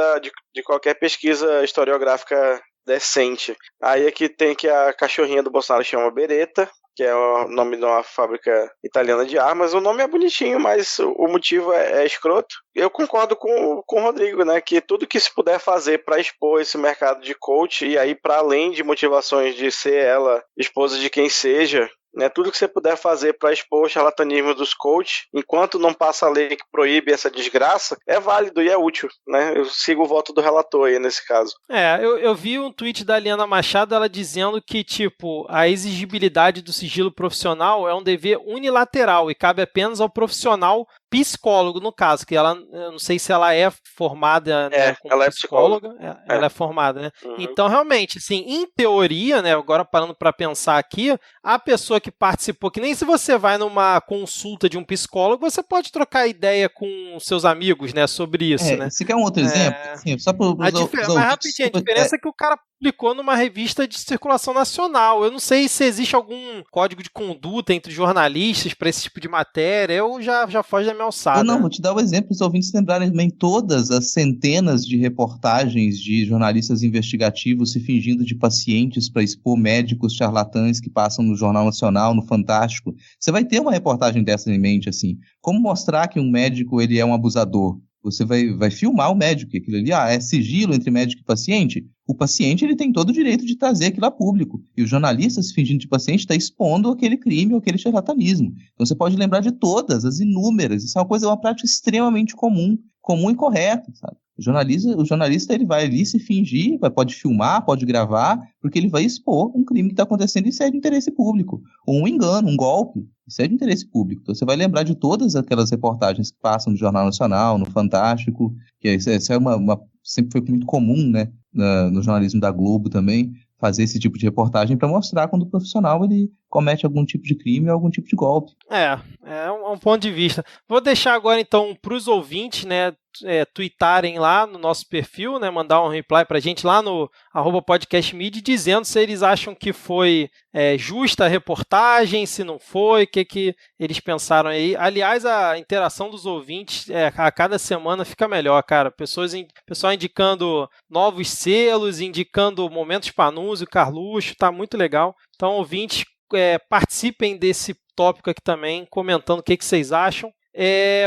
de qualquer pesquisa historiográfica decente. Aí aqui tem que a cachorrinha do Bolsonaro chama Beretta, que é o nome de uma fábrica italiana de armas. O nome é bonitinho, mas o motivo é escroto. Eu concordo com o Rodrigo, né, que tudo que se puder fazer para expor esse mercado de coach, e aí para além de motivações de ser ela esposa de quem seja, né, tudo que você puder fazer para expor o charlatanismo dos coaches, enquanto não passa a lei que proíbe essa desgraça, é válido e é útil, né? Eu sigo o voto do relator aí nesse caso. Eu vi um tweet da Liana Machado, ela dizendo que, tipo, a exigibilidade do sigilo profissional é um dever unilateral e cabe apenas ao profissional psicólogo, no caso, que ela, eu não sei se ela é formada, né, como ela psicóloga. Ela é formada, né? Uhum. Então, realmente, assim, em teoria, né, agora parando para pensar aqui, a pessoa que participou, que nem se você vai numa consulta de um psicólogo, você pode trocar ideia com seus amigos, né, sobre isso, né? Você quer um outro exemplo? Sim, só para mas rapidinho, a diferença é que o cara publicou numa revista de circulação nacional. Eu não sei se existe algum código de conduta entre jornalistas para esse tipo de matéria. Eu já foge da minha alçada. Não, vou te dar o exemplo para os ouvintes lembrarem também todas as centenas de reportagens de jornalistas investigativos se fingindo de pacientes para expor médicos charlatães que passam no Jornal Nacional, no Fantástico. Você vai ter uma reportagem dessa em mente, assim. Como mostrar que um médico ele é um abusador? Você vai filmar o médico, aquilo ali, é sigilo entre médico e paciente. O paciente ele tem todo o direito de trazer aquilo a público. E o jornalista, se fingindo de paciente, está expondo aquele crime ou aquele charlatanismo. Então você pode lembrar de todas, as inúmeras. Isso é uma prática extremamente comum e correta, sabe? O jornalista ele vai ali se fingir, pode filmar, pode gravar, porque ele vai expor um crime que está acontecendo e isso é de interesse público. Ou um engano, um golpe, isso é de interesse público. Então você vai lembrar de todas aquelas reportagens que passam no Jornal Nacional, no Fantástico, que isso é sempre foi muito comum, né, no jornalismo da Globo também, fazer esse tipo de reportagem para mostrar quando o profissional ele comete algum tipo de crime ou algum tipo de golpe. É um ponto de vista. Vou deixar agora então para os ouvintes, né, tweetarem lá no nosso perfil, né, mandar um reply pra gente lá no @podcastmid dizendo se eles acham que foi justa a reportagem, se não foi, o que eles pensaram aí. Aliás, a interação dos ouvintes a cada semana fica melhor, cara. Pessoal indicando novos selos, indicando momentos Panunzio, Carluxo, tá muito legal. Então, ouvintes, participem desse tópico aqui também, comentando o que vocês acham.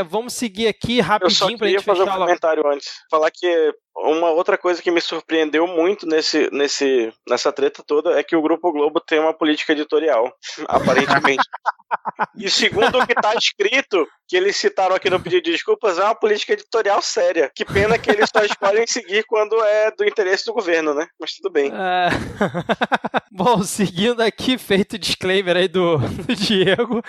Vamos seguir aqui rapidinho para a gente fechar. Eu só queria fazer um comentário antes. Falar que uma outra coisa que me surpreendeu muito nessa treta toda é que o Grupo Globo tem uma política editorial, aparentemente. E segundo o que está escrito, que eles citaram aqui no pedido de desculpas, é uma política editorial séria. Que pena que eles só escolhem seguir quando é do interesse do governo, né? Mas tudo bem. Bom, seguindo aqui, feito o disclaimer aí do Diego,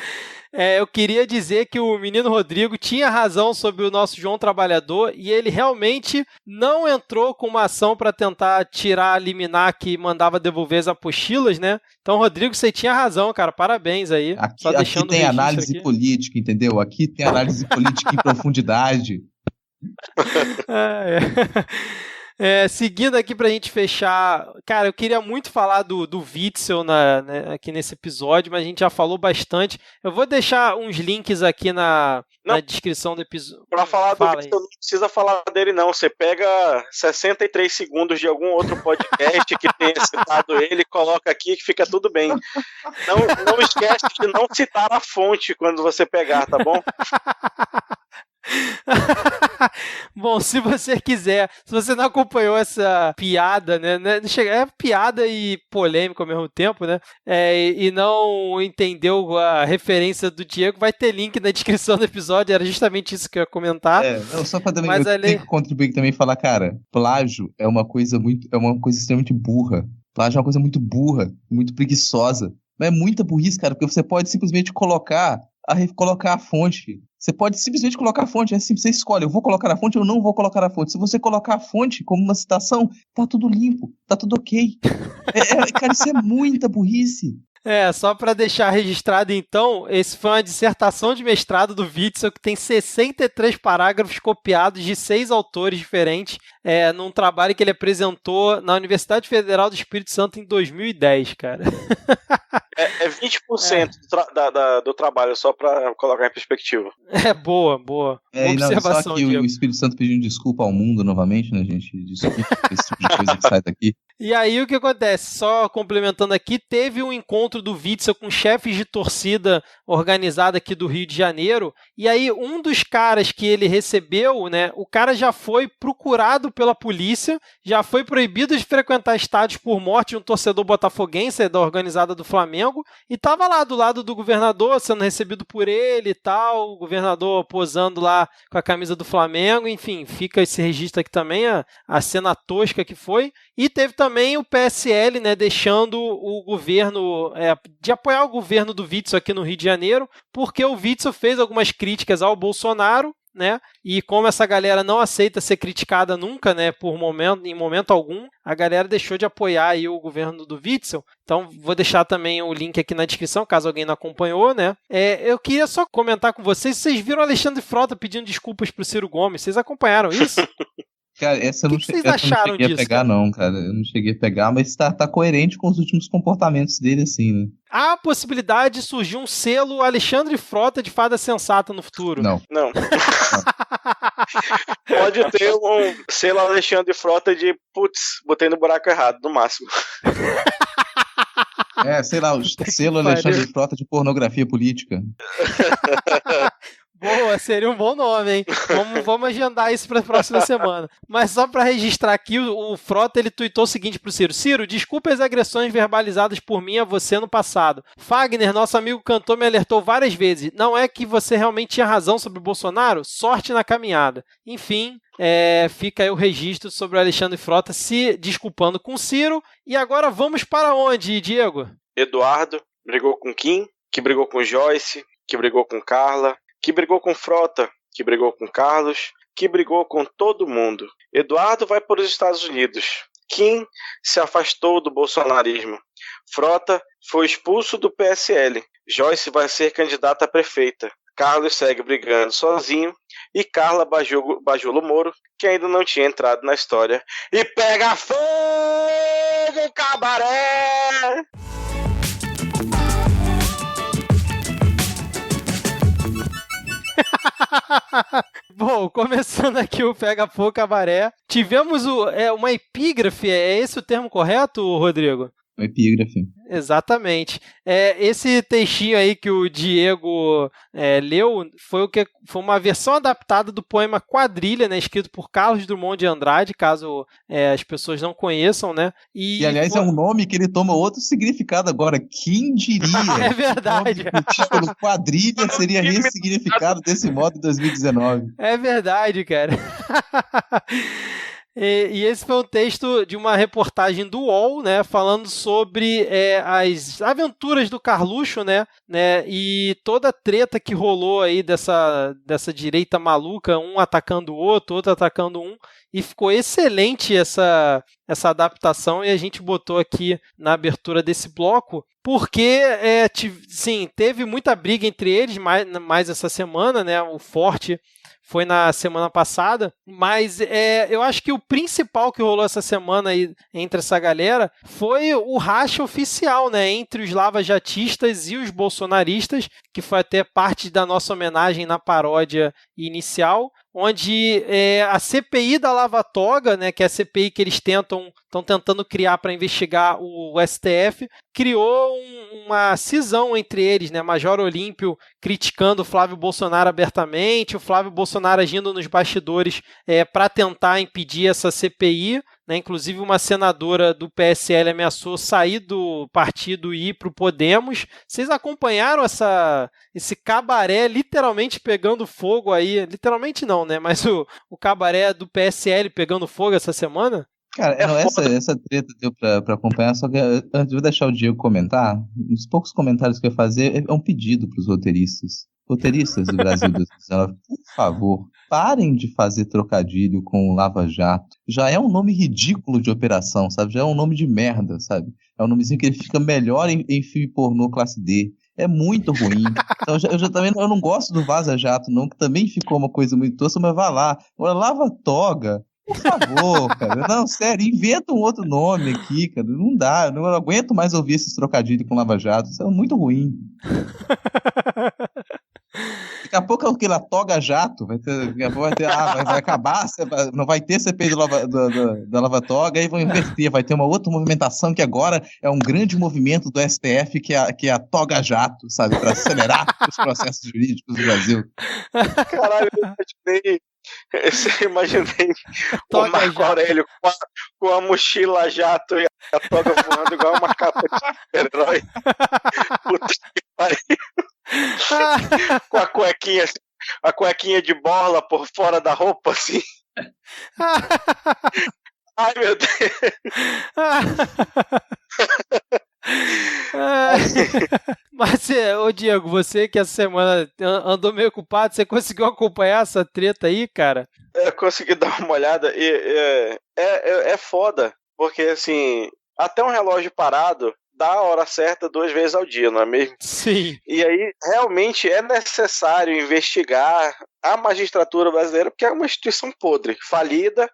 eu queria dizer que o menino Rodrigo tinha razão sobre o nosso João Trabalhador e ele realmente não entrou com uma ação para tentar tirar a liminar que mandava devolver as apostilas, né? Então, Rodrigo, você tinha razão, cara. Parabéns aí. Aqui tem análise política, entendeu? Aqui tem análise política em profundidade. Seguindo aqui pra gente fechar, cara, eu queria muito falar do Witzel aqui nesse episódio, mas a gente já falou bastante. Eu vou deixar uns links aqui na descrição do episódio. Pra falar do Witzel, não precisa falar dele não, você pega 63 segundos de algum outro podcast que tenha citado ele, coloca aqui que fica tudo bem. Não esquece de não citar a fonte quando você pegar, tá bom? Bom, se você quiser, se você não acompanhou essa piada, né? É piada e polêmica ao mesmo tempo, né? E não entendeu a referência do Diego, vai ter link na descrição do episódio, era justamente isso que eu ia comentar. Só para também, tenho que contribuir também e falar, cara, plágio é uma coisa extremamente burra. Plágio é uma coisa muito burra, muito preguiçosa. Mas é muita burrice, cara, porque você pode simplesmente colocar a fonte Você pode simplesmente colocar a fonte, é assim, você escolhe, eu vou colocar a fonte ou não vou colocar a fonte. Se você colocar a fonte como uma citação, tá tudo limpo, tá tudo ok. Cara, isso é muita burrice. Só para deixar registrado então, esse foi uma dissertação de mestrado do Witzel que tem 63 parágrafos copiados de 6 autores diferentes, num trabalho que ele apresentou na Universidade Federal do Espírito Santo em 2010, cara. 20% do trabalho, só para colocar em perspectiva. Boa observação, só que o Espírito Santo pedindo desculpa ao mundo novamente, né, gente? Desculpa esse tipo de coisa que sai daqui. E aí o que acontece? Só complementando aqui, teve um encontro do Witzel com chefes de torcida organizada aqui do Rio de Janeiro, e aí um dos caras que ele recebeu, né, o cara já foi procurado pela polícia, já foi proibido de frequentar estádios por morte de um torcedor botafoguense da organizada do Flamengo, e estava lá do lado do governador, sendo recebido por ele e tal, o governador posando lá com a camisa do Flamengo, enfim, fica esse registro aqui também, a cena tosca que foi, e teve também o PSL, né, deixando o governo, de apoiar o governo do Witzel aqui no Rio de Janeiro, porque o Witzel fez algumas críticas ao Bolsonaro, né, e como essa galera não aceita ser criticada nunca, né, em momento algum, a galera deixou de apoiar aí o governo do Witzel. Então, vou deixar também o link aqui na descrição, caso alguém não acompanhou, né. Eu queria só comentar com vocês, vocês viram o Alexandre Frota pedindo desculpas pro Ciro Gomes, vocês acompanharam isso? Cara, essa eu não cheguei a pegar, cara? Não, cara. Eu não cheguei a pegar, mas tá coerente com os últimos comportamentos dele, assim, né? Há a possibilidade de surgir um selo Alexandre Frota de fada sensata no futuro? Não. Pode ter um selo Alexandre Frota de, botei no buraco errado, no máximo. Sei lá, o selo Alexandre Frota de pornografia política. Boa, seria um bom nome, hein? Vamos agendar isso para a próxima semana. Mas só para registrar aqui, o Frota ele tuitou o seguinte pro Ciro: Ciro, desculpe as agressões verbalizadas por mim a você no passado. Fagner, nosso amigo cantor, me alertou várias vezes. Não é que você realmente tinha razão sobre o Bolsonaro? Sorte na caminhada. Enfim, fica aí o registro sobre o Alexandre Frota se desculpando com o Ciro. E agora vamos para onde, Diego? Eduardo brigou com Kim, que brigou com Joyce, que brigou com Carla, que brigou com Frota, que brigou com Carlos, que brigou com todo mundo. Eduardo vai para os Estados Unidos. Kim se afastou do bolsonarismo. Frota foi expulso do PSL. Joyce vai ser candidata a prefeita. Carlos segue brigando sozinho. E Carla bajula o Moro, que ainda não tinha entrado na história. E pega fogo, cabaré! Bom, começando aqui o Pega Fogo Cabaré, tivemos uma epígrafe, é esse o termo correto, Rodrigo? Epígrafe. Exatamente. Esse textinho aí que o Diego leu foi uma versão adaptada do poema Quadrilha, né, escrito por Carlos Drummond de Andrade, caso as pessoas não conheçam, né? E aliás, é um nome que ele toma outro significado agora. Quem diria? É verdade. O título Quadrilha seria ressignificado desse modo em 2019. É verdade, cara. E esse foi um texto de uma reportagem do UOL, né, falando sobre as aventuras do Carluxo, né, e toda a treta que rolou aí dessa direita maluca, um atacando o outro atacando um, e ficou excelente essa adaptação, e a gente botou aqui na abertura desse bloco, porque sim, teve muita briga entre eles mais essa semana, né, o forte foi na semana passada, mas eu acho que o principal que rolou essa semana aí entre essa galera foi o racha oficial, né, entre os lavajatistas e os bolsonaristas, que foi até parte da nossa homenagem na paródia inicial, onde a CPI da Lava Toga, né, que é a CPI que eles estão tentando criar para investigar o STF, criou uma cisão entre eles, né, Major Olímpio criticando o Flávio Bolsonaro abertamente, o Flávio Bolsonaro agindo nos bastidores para tentar impedir essa CPI, né, inclusive uma senadora do PSL ameaçou sair do partido e ir para o Podemos. Vocês acompanharam esse cabaré literalmente pegando fogo aí? Literalmente não, né? Mas o cabaré do PSL pegando fogo essa semana? Cara, essa treta deu pra acompanhar, só que antes eu vou deixar o Diego comentar. Os poucos comentários que eu ia fazer é um pedido pros roteiristas. roteiristas do Brasil 2019, por favor, parem de fazer trocadilho com o Lava Jato. Já é um nome ridículo de operação, sabe? Já é um nome de merda, sabe? É um nomezinho que ele fica melhor em filme pornô classe D. É muito ruim. Então, eu não gosto do Vaza Jato, não, que também ficou uma coisa muito tosca, mas vai lá. Agora, Lava Toga, por favor, cara. Não, sério, inventa um outro nome aqui, cara. Não dá, eu não aguento mais ouvir esses trocadilhos com Lava Jato. Isso é muito ruim. Daqui a pouco é o que lá, Toga Jato. Daqui a pouco vai acabar, não vai ter CPI da Lava Toga, aí vão inverter. Vai ter uma outra movimentação que agora é um grande movimento do STF, que é a Toga Jato, sabe? Para acelerar os processos jurídicos do Brasil. Caralho, eu imaginei o Marco Aurélio com a mochila jato e a toga voando igual uma capa de super-herói. Puta que pariu. Com a cuequinha de bola por fora da roupa, assim. Ai, meu Deus. Mas, ô Diego, você que essa semana andou meio ocupado, você conseguiu acompanhar essa treta aí, cara? Eu consegui dar uma olhada e é foda, porque assim, até um relógio parado dá a hora certa 2 vezes ao dia, não é mesmo? Sim. E aí, realmente é necessário investigar a magistratura brasileira, porque é uma instituição podre, falida,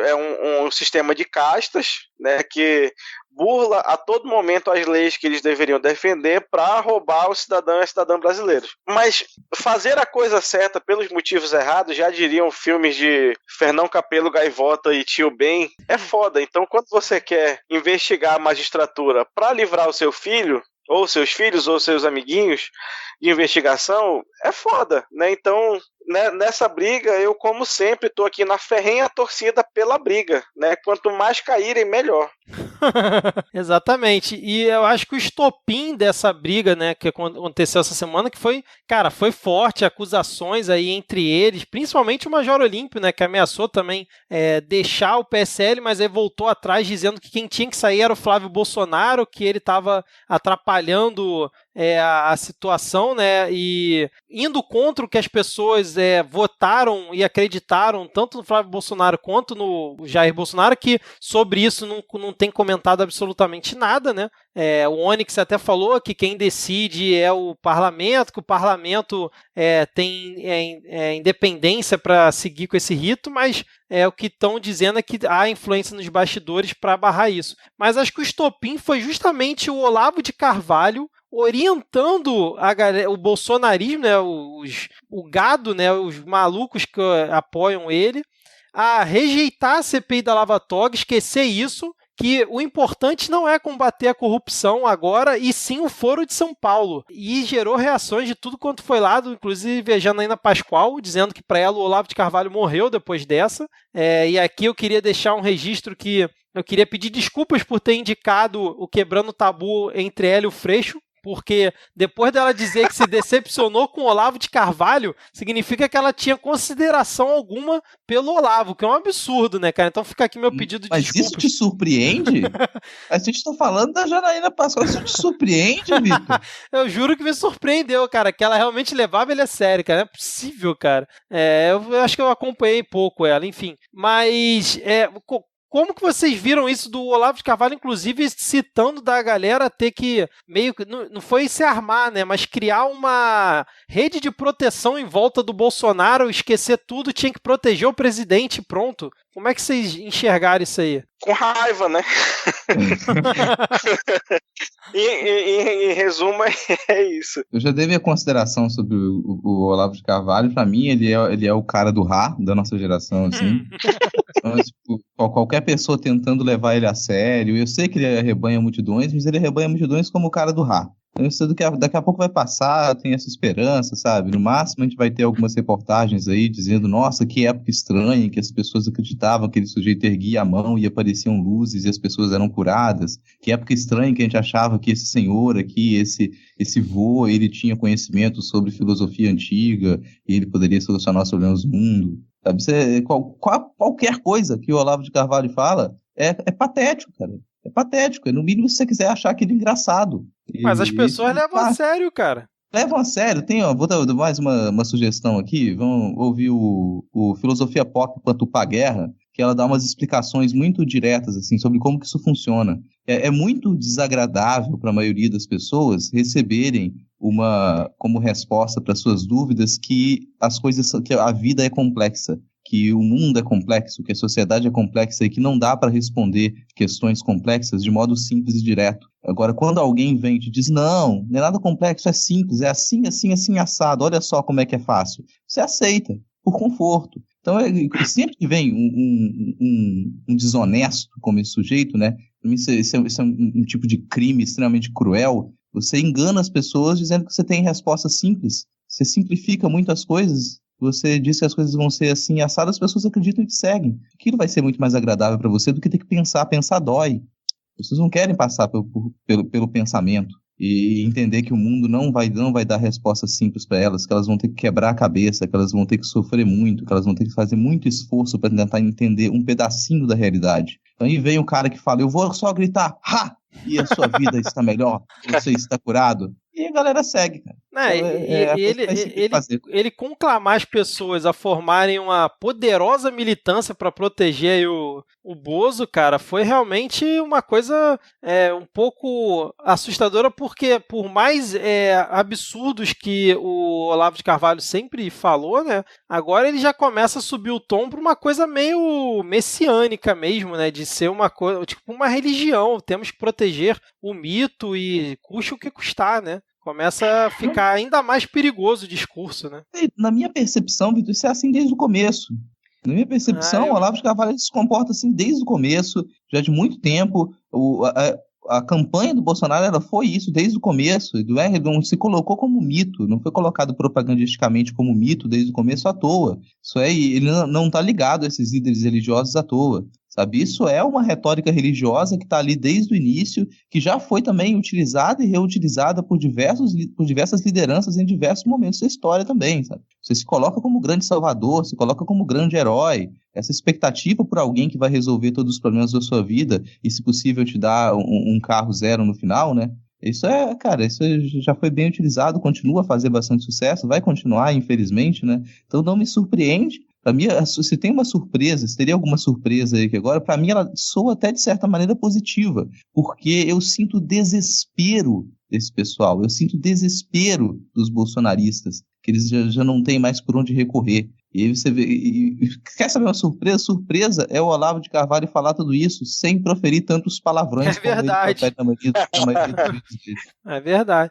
é um sistema de castas, né, que burla a todo momento as leis que eles deveriam defender para roubar o cidadão e a cidadã brasileiros. Mas fazer a coisa certa pelos motivos errados, já diriam filmes de Fernão Capelo, Gaivota e Tio Ben, é foda. Então, quando você quer investigar a magistratura para livrar o seu filho, ou seus filhos, ou seus amiguinhos de investigação, é foda, né? Então, né, nessa briga, eu, como sempre, tô aqui na ferrenha torcida pela briga, né? Quanto mais caírem, melhor. Exatamente. E eu acho que o estopim dessa briga, né, que aconteceu essa semana, que foi, cara, foi forte, acusações aí entre eles, principalmente o Major Olímpio, né, que ameaçou também deixar o PSL, mas aí voltou atrás dizendo que quem tinha que sair era o Flávio Bolsonaro, que ele estava atrapalhando a situação, né, e indo contra o que as pessoas votaram e acreditaram, tanto no Flávio Bolsonaro quanto no Jair Bolsonaro, que sobre isso não tem comentado absolutamente nada, né? O Onyx até falou que quem decide é o parlamento, que o parlamento tem independência para seguir com esse rito, mas o que estão dizendo é que há influência nos bastidores para barrar isso. Mas acho que o estopim foi justamente o Olavo de Carvalho orientando o bolsonarismo, né, o gado, né, os malucos que apoiam ele, a rejeitar a CPI da Lava Toga, esquecer isso, que o importante não é combater a corrupção agora, e sim o Foro de São Paulo. E gerou reações de tudo quanto foi lá, inclusive a Janaína Pascoal, dizendo que para ela o Olavo de Carvalho morreu depois dessa. E aqui eu queria deixar um registro que eu queria pedir desculpas por ter indicado o Quebrando o Tabu entre ela e o Freixo, porque depois dela dizer que se decepcionou com o Olavo de Carvalho, significa que ela tinha consideração alguma pelo Olavo, que é um absurdo, né, cara? Então fica aqui meu pedido de desculpas. Mas isso te surpreende? A gente tá falando da Janaína Pascoal, isso te surpreende, Vitor? Eu juro que me surpreendeu, cara, que ela realmente levava ele a sério, cara. Não é possível, cara. Eu acho que eu acompanhei pouco ela, enfim. Mas como que vocês viram isso do Olavo de Carvalho, inclusive citando da galera ter que meio que, não foi se armar, né, mas criar uma rede de proteção em volta do Bolsonaro, esquecer tudo, tinha que proteger o presidente, pronto. Como é que vocês enxergaram isso aí? Com raiva, né? Em resumo, é isso. Eu já dei minha consideração sobre o Olavo de Carvalho. Pra mim, ele é o cara do Rá, da nossa geração, assim. Então, tipo, qualquer pessoa tentando levar ele a sério. Eu sei que ele arrebanha multidões, mas ele arrebanha multidões como o cara do Rá. Então, isso daqui a pouco vai passar, tem essa esperança, sabe? No máximo, a gente vai ter algumas reportagens aí dizendo, nossa, que época estranha, que as pessoas acreditavam que aquele sujeito erguia a mão e apareciam luzes e as pessoas eram curadas. Que época estranha que a gente achava que esse senhor aqui, esse vô, ele tinha conhecimento sobre filosofia antiga e ele poderia solucionar os problemas do mundo. Sabe? Qualquer coisa que o Olavo de Carvalho fala é patético, cara. É patético. No mínimo, se você quiser achar aquele engraçado. Mas as pessoas levam a sério, cara. levam a sério. Vou dar mais uma sugestão aqui. Vamos ouvir o Filosofia Pop Pantupá Guerra, que ela dá umas explicações muito diretas assim, sobre como que isso funciona. É muito desagradável para a maioria das pessoas receberem como resposta para suas dúvidas que que a vida é complexa, que o mundo é complexo, que a sociedade é complexa e que não dá para responder questões complexas de modo simples e direto. Agora, quando alguém vem e te diz, não é nada complexo, é simples, é assim, assim, assim, assado, olha só como é que é fácil, você aceita, por conforto. Então, sempre que vem um desonesto como esse sujeito, né? Isso é um tipo de crime extremamente cruel. Você engana as pessoas dizendo que você tem resposta simples. Você simplifica muitas coisas. Você diz que as coisas vão ser assim assadas, as pessoas acreditam e te seguem. Aquilo vai ser muito mais agradável para você do que ter que pensar. Pensar dói. As pessoas não querem passar pelo pensamento e entender que o mundo não vai dar respostas simples para elas, que elas vão ter que quebrar a cabeça, que elas vão ter que sofrer muito, que elas vão ter que fazer muito esforço para tentar entender um pedacinho da realidade. Então aí vem o cara que fala, eu vou só gritar, ha! E a sua vida está melhor, você está curado. E a galera segue, cara. Ele conclamar as pessoas a formarem uma poderosa militância para proteger aí o Bozo, cara, foi realmente uma coisa um pouco assustadora, porque por mais absurdos que o Olavo de Carvalho sempre falou, né, agora ele já começa a subir o tom para uma coisa meio messiânica mesmo, né, de ser uma coisa, tipo uma religião, temos que proteger o mito e custe o que custar, né? Começa a ficar ainda mais perigoso o discurso, né? Na minha percepção, Vitor, isso é assim desde o começo. Na minha percepção, o Olavo de Carvalho se comporta assim desde o começo, já de muito tempo. A campanha do Bolsonaro ela foi isso desde o começo. Ele não se colocou como mito, não foi colocado propagandisticamente como mito desde o começo à toa. Ele não está ligado a esses líderes religiosos à toa. Sabe? Isso é uma retórica religiosa que está ali desde o início, que já foi também utilizada e reutilizada por diversas lideranças em diversos momentos da história também. Sabe? Você se coloca como grande salvador, se coloca como grande herói. Essa expectativa por alguém que vai resolver todos os problemas da sua vida e, se possível, te dar um carro zero no final, né? Isso já foi bem utilizado, continua a fazer bastante sucesso, vai continuar, infelizmente, né? Então não me surpreende. Para mim, se tem uma surpresa, se teria alguma surpresa aí que agora, para mim ela soa até de certa maneira positiva, porque eu sinto desespero desse pessoal, eu sinto desespero dos bolsonaristas, que eles já não têm mais por onde recorrer. E aí você vê, quer saber uma surpresa? Surpresa é o Olavo de Carvalho falar tudo isso sem proferir tantos palavrões. É verdade. É verdade.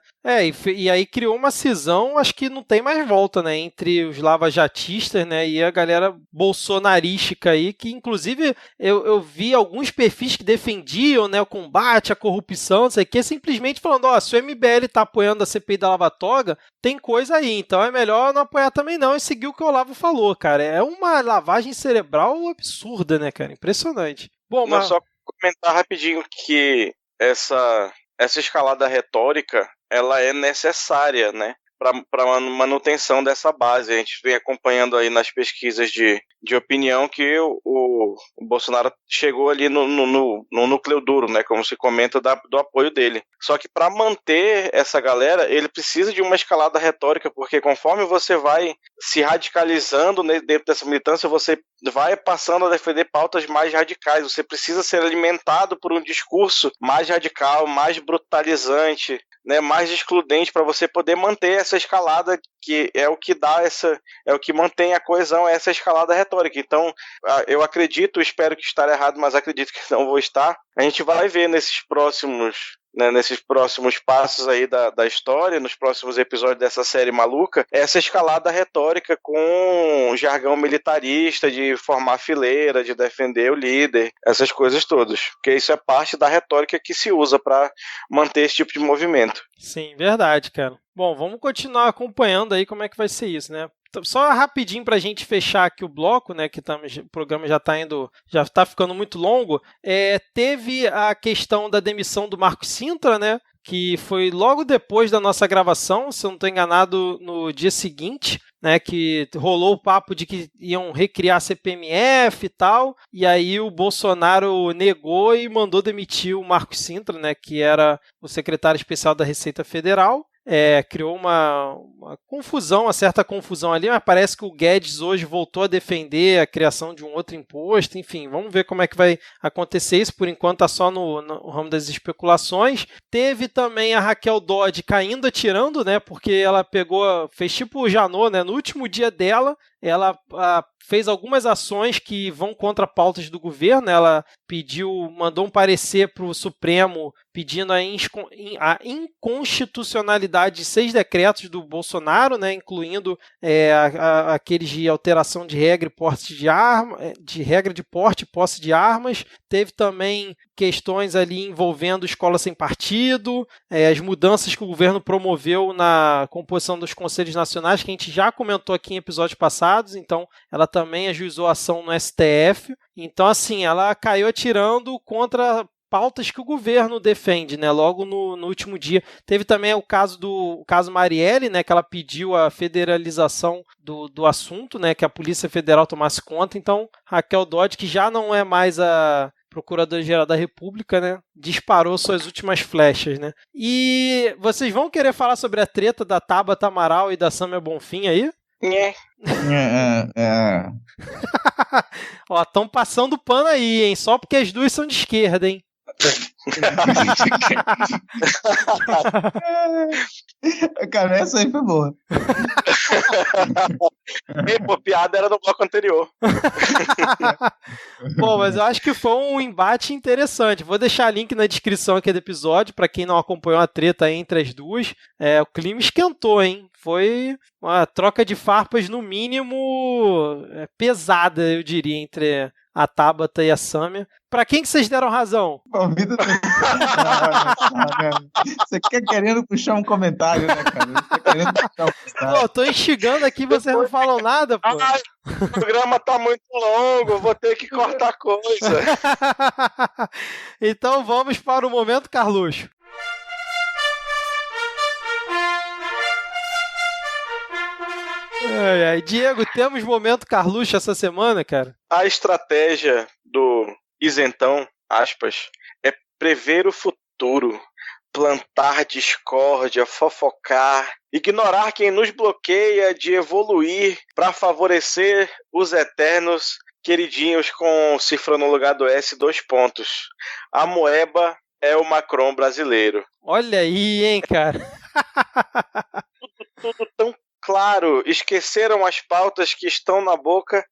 E aí criou uma cisão, acho que não tem mais volta, né, entre os lavajatistas, né, e a galera bolsonarística aí, que inclusive eu vi alguns perfis que defendiam, né, o combate à corrupção, não sei o que, simplesmente falando, se o MBL tá apoiando a CPI da Lava Toga, tem coisa aí, então é melhor não apoiar também não e seguir o que o Olavo falou, cara. É uma lavagem cerebral absurda, né, cara? Impressionante. Bom, mas só comentar rapidinho que essa escalada retórica, ela é necessária, né, para a manutenção dessa base. A gente vem acompanhando aí nas pesquisas de opinião que o Bolsonaro chegou ali no núcleo duro, né, como se comenta, do apoio dele. Só que para manter essa galera, ele precisa de uma escalada retórica, porque conforme você vai se radicalizando dentro dessa militância, você vai passando a defender pautas mais radicais. Você precisa ser alimentado por um discurso mais radical, mais brutalizante, né, mais excludente, para você poder manter essa escalada, que é o que dá é o que mantém a coesão, essa escalada retórica. Então, eu acredito, espero que estar errado, mas acredito que não vou estar. A gente vai ver nesses próximos passos aí da história, nos próximos episódios dessa série maluca, essa escalada retórica com jargão militarista, de formar fileira, de defender o líder, essas coisas todas. Porque isso é parte da retórica que se usa para manter esse tipo de movimento. Sim, verdade, cara. Bom, vamos continuar acompanhando aí como é que vai ser isso, né? Só rapidinho para a gente fechar aqui o bloco, né, que o programa já está ficando muito longo, teve a questão da demissão do Marcos Sintra, né, que foi logo depois da nossa gravação, se eu não estou enganado, no dia seguinte, né, que rolou o papo de que iam recriar a CPMF e tal, e aí o Bolsonaro negou e mandou demitir o Marcos Sintra, né, que era o secretário especial da Receita Federal. criou uma confusão, uma certa confusão ali, mas parece que o Guedes hoje voltou a defender a criação de um outro imposto, enfim, vamos ver como é que vai acontecer isso, por enquanto está só no ramo das especulações. Teve também a Raquel Dodge caindo atirando, né, porque ela fez tipo o Janot, né, no último dia dela, ela fez algumas ações que vão contra pautas do governo. Ela mandou um parecer para o Supremo pedindo a inconstitucionalidade de 6 decretos do Bolsonaro, né, incluindo aqueles de alteração de regra e porte de regra de porte e posse de armas. Teve também questões ali envolvendo escola sem partido, as mudanças que o governo promoveu na composição dos conselhos nacionais, que a gente já comentou aqui em episódios passados. Então, ela também ajuizou ação no STF. Então, assim, ela caiu atirando contra pautas que o governo defende, né? Logo no último dia. Teve também o caso Marielle, né? Que ela pediu a federalização do assunto, né? Que a Polícia Federal tomasse conta. Então, Raquel Dodge, que já não é mais a Procuradora-Geral da República, né? Disparou suas últimas flechas, né? E vocês vão querer falar sobre a treta da Tabata Amaral e da Sâmia Bonfim aí? Ó, estão passando pano aí, hein? Só porque as duas são de esquerda, hein? Cara, essa aí foi boa. Piada era do bloco anterior. Bom, mas eu acho que foi um embate interessante. Vou deixar link na descrição aqui do episódio para quem não acompanhou a treta entre as duas. O clima esquentou, hein? Foi uma troca de farpas, no mínimo, pesada, eu diria, entre a Tabata e a Sâmia. Pra quem que vocês deram razão? Você quer querendo puxar um comentário, né, cara? Você tá querendo puxar um comentário. Pô, tô instigando aqui, vocês não falam nada, pô. O programa tá muito longo, vou ter que cortar coisa. Então vamos para o momento Carluxo. Diego, temos momento Carluxo essa semana, cara? A estratégia do isentão, aspas, é prever o futuro, plantar discórdia, fofocar, ignorar quem nos bloqueia de evoluir para favorecer os eternos queridinhos com cifra no lugar do S, 2 pontos. A moeba é o Macron brasileiro. Olha aí, hein, cara? Tudo tão claro. Esqueceram as pautas que estão na boca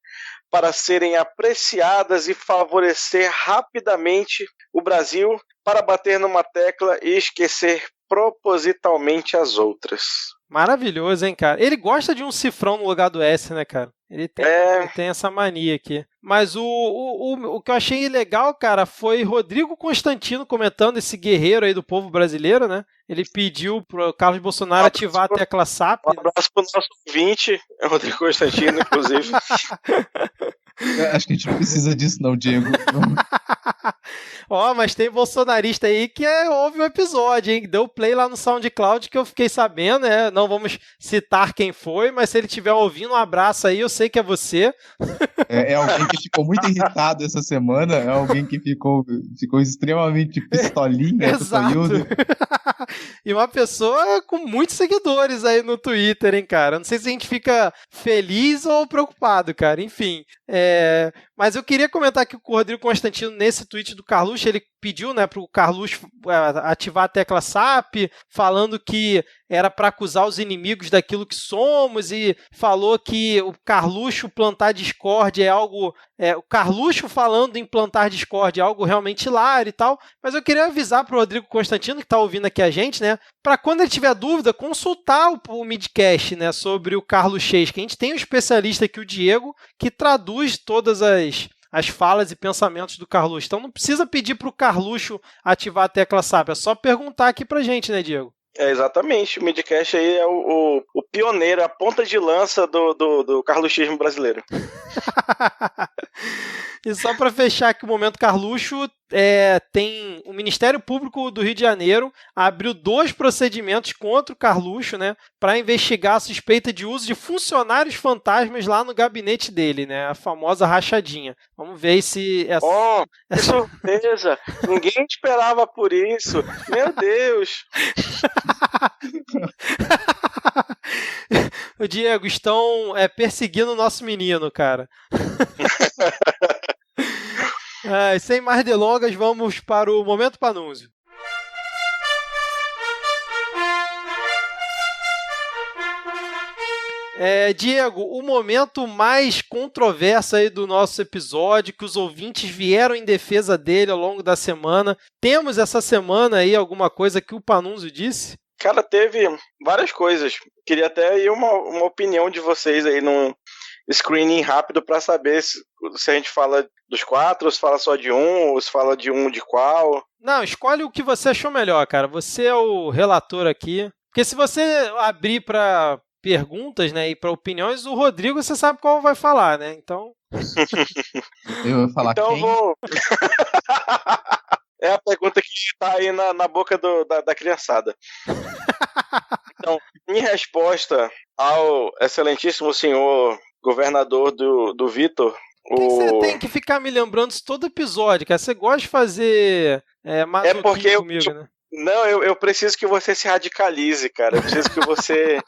para serem apreciadas e favorecer rapidamente o Brasil para bater numa tecla e esquecer propositalmente as outras. Maravilhoso, hein, cara? Ele gosta de um cifrão no lugar do S, né, cara? Ele tem essa mania aqui. Mas o que eu achei legal, cara, foi Rodrigo Constantino comentando, esse guerreiro aí do povo brasileiro, né? Ele pediu pro Carlos Bolsonaro ativar a tecla SAP. Um abraço pro nosso ouvinte, Rodrigo Constantino, inclusive. Acho que a gente não precisa disso não, Diego. Ó, mas tem bolsonarista aí que ouve o episódio, hein? Deu play lá no SoundCloud que eu fiquei sabendo, né? Não vamos citar quem foi, mas se ele estiver ouvindo, um abraço aí, eu sei que é você. É alguém que ficou muito irritado essa semana, é alguém que ficou extremamente pistolinha. Exato. E uma pessoa com muitos seguidores aí no Twitter, hein, cara? Não sei se a gente fica feliz ou preocupado, cara. Enfim, mas eu queria comentar aqui com o Rodrigo Constantino, nesse tweet do Carluxo, ele pediu, né, para o Carluxo ativar a tecla SAP, falando que era para acusar os inimigos daquilo que somos, e falou que o Carluxo plantar discórdia é algo... o Carluxo falando em plantar discórdia é algo realmente hilário e tal, mas eu queria avisar para o Rodrigo Constantino, que está ouvindo aqui a gente, né, para quando ele tiver dúvida, consultar o midcast, né, sobre o Carlos Chase, que a gente tem um especialista aqui, o Diego, que traduz todas as falas e pensamentos do Carluxo. Então não precisa pedir para o Carluxo ativar a tecla SAP, é só perguntar aqui pra gente, né, Diego? Exatamente, o Midcast aí é o pioneiro, a ponta de lança do carluxismo brasileiro. E só para fechar aqui o Momento Carluxo, tem o Ministério Público do Rio de Janeiro abriu 2 procedimentos contra o Carluxo, né, para investigar a suspeita de uso de funcionários fantasmas lá no gabinete dele, né, a famosa rachadinha. Vamos ver se... Que surpresa! Ninguém esperava por isso. Meu Deus! O Diego, estão perseguindo o nosso menino, cara. Sem mais delongas, vamos para o Momento Panúzio. Diego, o momento mais controverso aí do nosso episódio, que os ouvintes vieram em defesa dele ao longo da semana. Temos essa semana aí alguma coisa que o Panunzio disse? Cara, teve várias coisas. Queria até ir uma opinião de vocês aí num screening rápido para saber se a gente fala dos 4, ou se fala só de um, ou se fala de um de qual. Não, escolhe o que você achou melhor, cara. Você é o relator aqui. Porque se você abrir para perguntas, né, e para opiniões, o Rodrigo você sabe qual vai falar, né? Então... Eu vou falar então quem? Vou... É a pergunta que está aí na boca da criançada. Então, em resposta ao excelentíssimo senhor governador do Vitor... Você tem que ficar me lembrando isso todo episódio, cara. Você gosta de fazer porque comigo, né? Não, eu preciso que você se radicalize, cara. Eu preciso que você,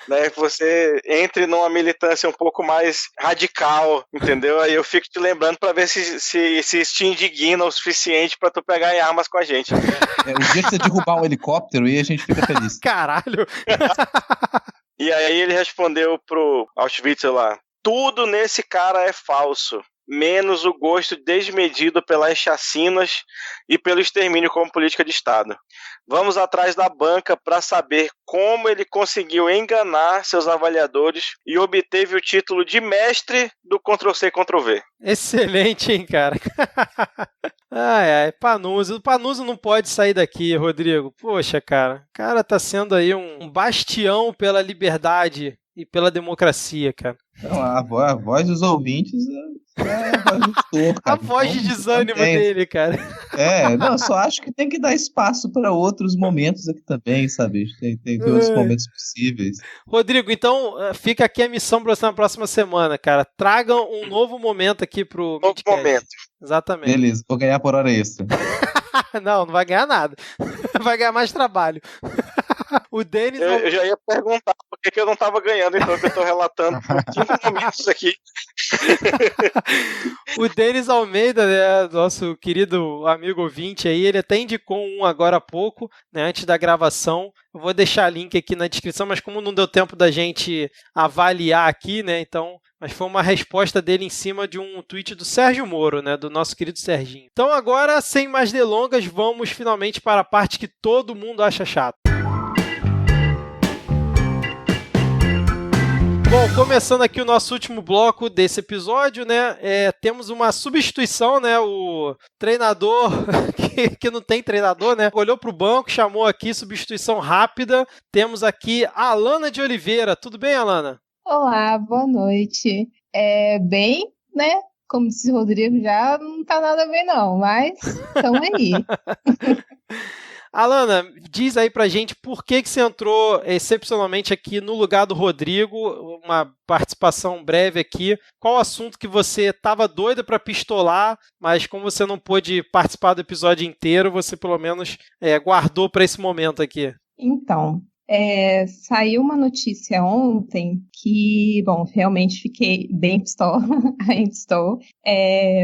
né, você entre numa militância um pouco mais radical, entendeu? Aí eu fico te lembrando pra ver se te indigna o suficiente pra tu pegar em armas com a gente. O dia que você derrubar um helicóptero e a gente fica feliz. Caralho! E aí ele respondeu pro Auschwitz lá: tudo nesse cara é falso, menos o gosto desmedido pelas chacinas e pelo extermínio como política de Estado. Vamos atrás da banca para saber como ele conseguiu enganar seus avaliadores e obteve o título de mestre do Ctrl-C, Ctrl-V. Excelente, hein, cara? Panunzio. O Panunzio não pode sair daqui, Rodrigo. Poxa, cara. O cara tá sendo aí um bastião pela liberdade e pela democracia, cara. Não, a voz dos ouvintes é a voz do Thor, cara. A voz de desânimo dele, cara. Não, só acho que tem que dar espaço para outros momentos aqui também, sabe? Tem outros momentos possíveis. Rodrigo, então fica aqui a missão para você na próxima semana, cara. Tragam um novo momento aqui pro Midcast. Momento. Exatamente. Beleza, vou ganhar por hora extra. Não vai ganhar nada. Vai ganhar mais trabalho. O Denis... Eu já ia perguntar por que eu não estava ganhando, então, que eu estou relatando por 5 momentos aqui. O Denis Almeida, né, nosso querido amigo ouvinte aí, ele até indicou um agora há pouco, né, antes da gravação. Eu vou deixar link aqui na descrição, mas como não deu tempo da gente avaliar aqui, né, então... Mas foi uma resposta dele em cima de um tweet do Sérgio Moro, né, do nosso querido Serginho. Então agora, sem mais delongas, vamos finalmente para a parte que todo mundo acha chata. Bom, começando aqui o nosso último bloco desse episódio, né, temos uma substituição, né, o treinador, que não tem treinador, né, olhou para o banco, chamou aqui, substituição rápida, temos aqui a Alana de Oliveira. Tudo bem, Alana? Olá, boa noite. Bem, né, como disse o Rodrigo, já não tá nada bem não, mas estamos aí. Alana, diz aí pra gente por que você entrou excepcionalmente aqui no lugar do Rodrigo, uma participação breve aqui. Qual o assunto que você estava doida para pistolar, mas como você não pôde participar do episódio inteiro, você pelo menos guardou para esse momento aqui? Então, saiu uma notícia ontem que, bom, realmente fiquei bem pistola, ainda estou.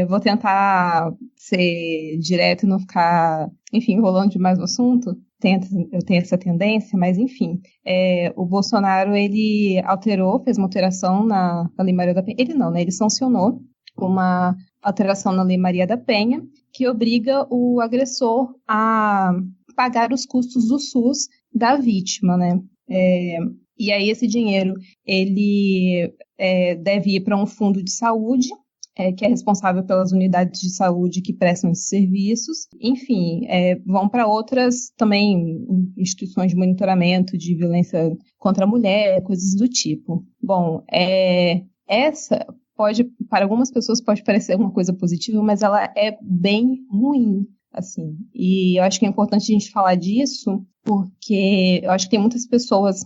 Vou tentar ser direto e não ficar, enfim, enrolando demais o assunto. Eu tenho essa tendência, mas enfim. O Bolsonaro, ele fez uma alteração na Lei Maria da Penha. Ele não, né? Ele sancionou uma alteração na Lei Maria da Penha que obriga o agressor a pagar os custos do SUS da vítima, né? E aí esse dinheiro, ele deve ir para um fundo de saúde, que é responsável pelas unidades de saúde que prestam esses serviços. Enfim, vão para outras também instituições de monitoramento de violência contra a mulher, coisas do tipo. Bom, para algumas pessoas pode parecer uma coisa positiva, mas ela é bem ruim, assim. E eu acho que é importante a gente falar disso, porque eu acho que tem muitas pessoas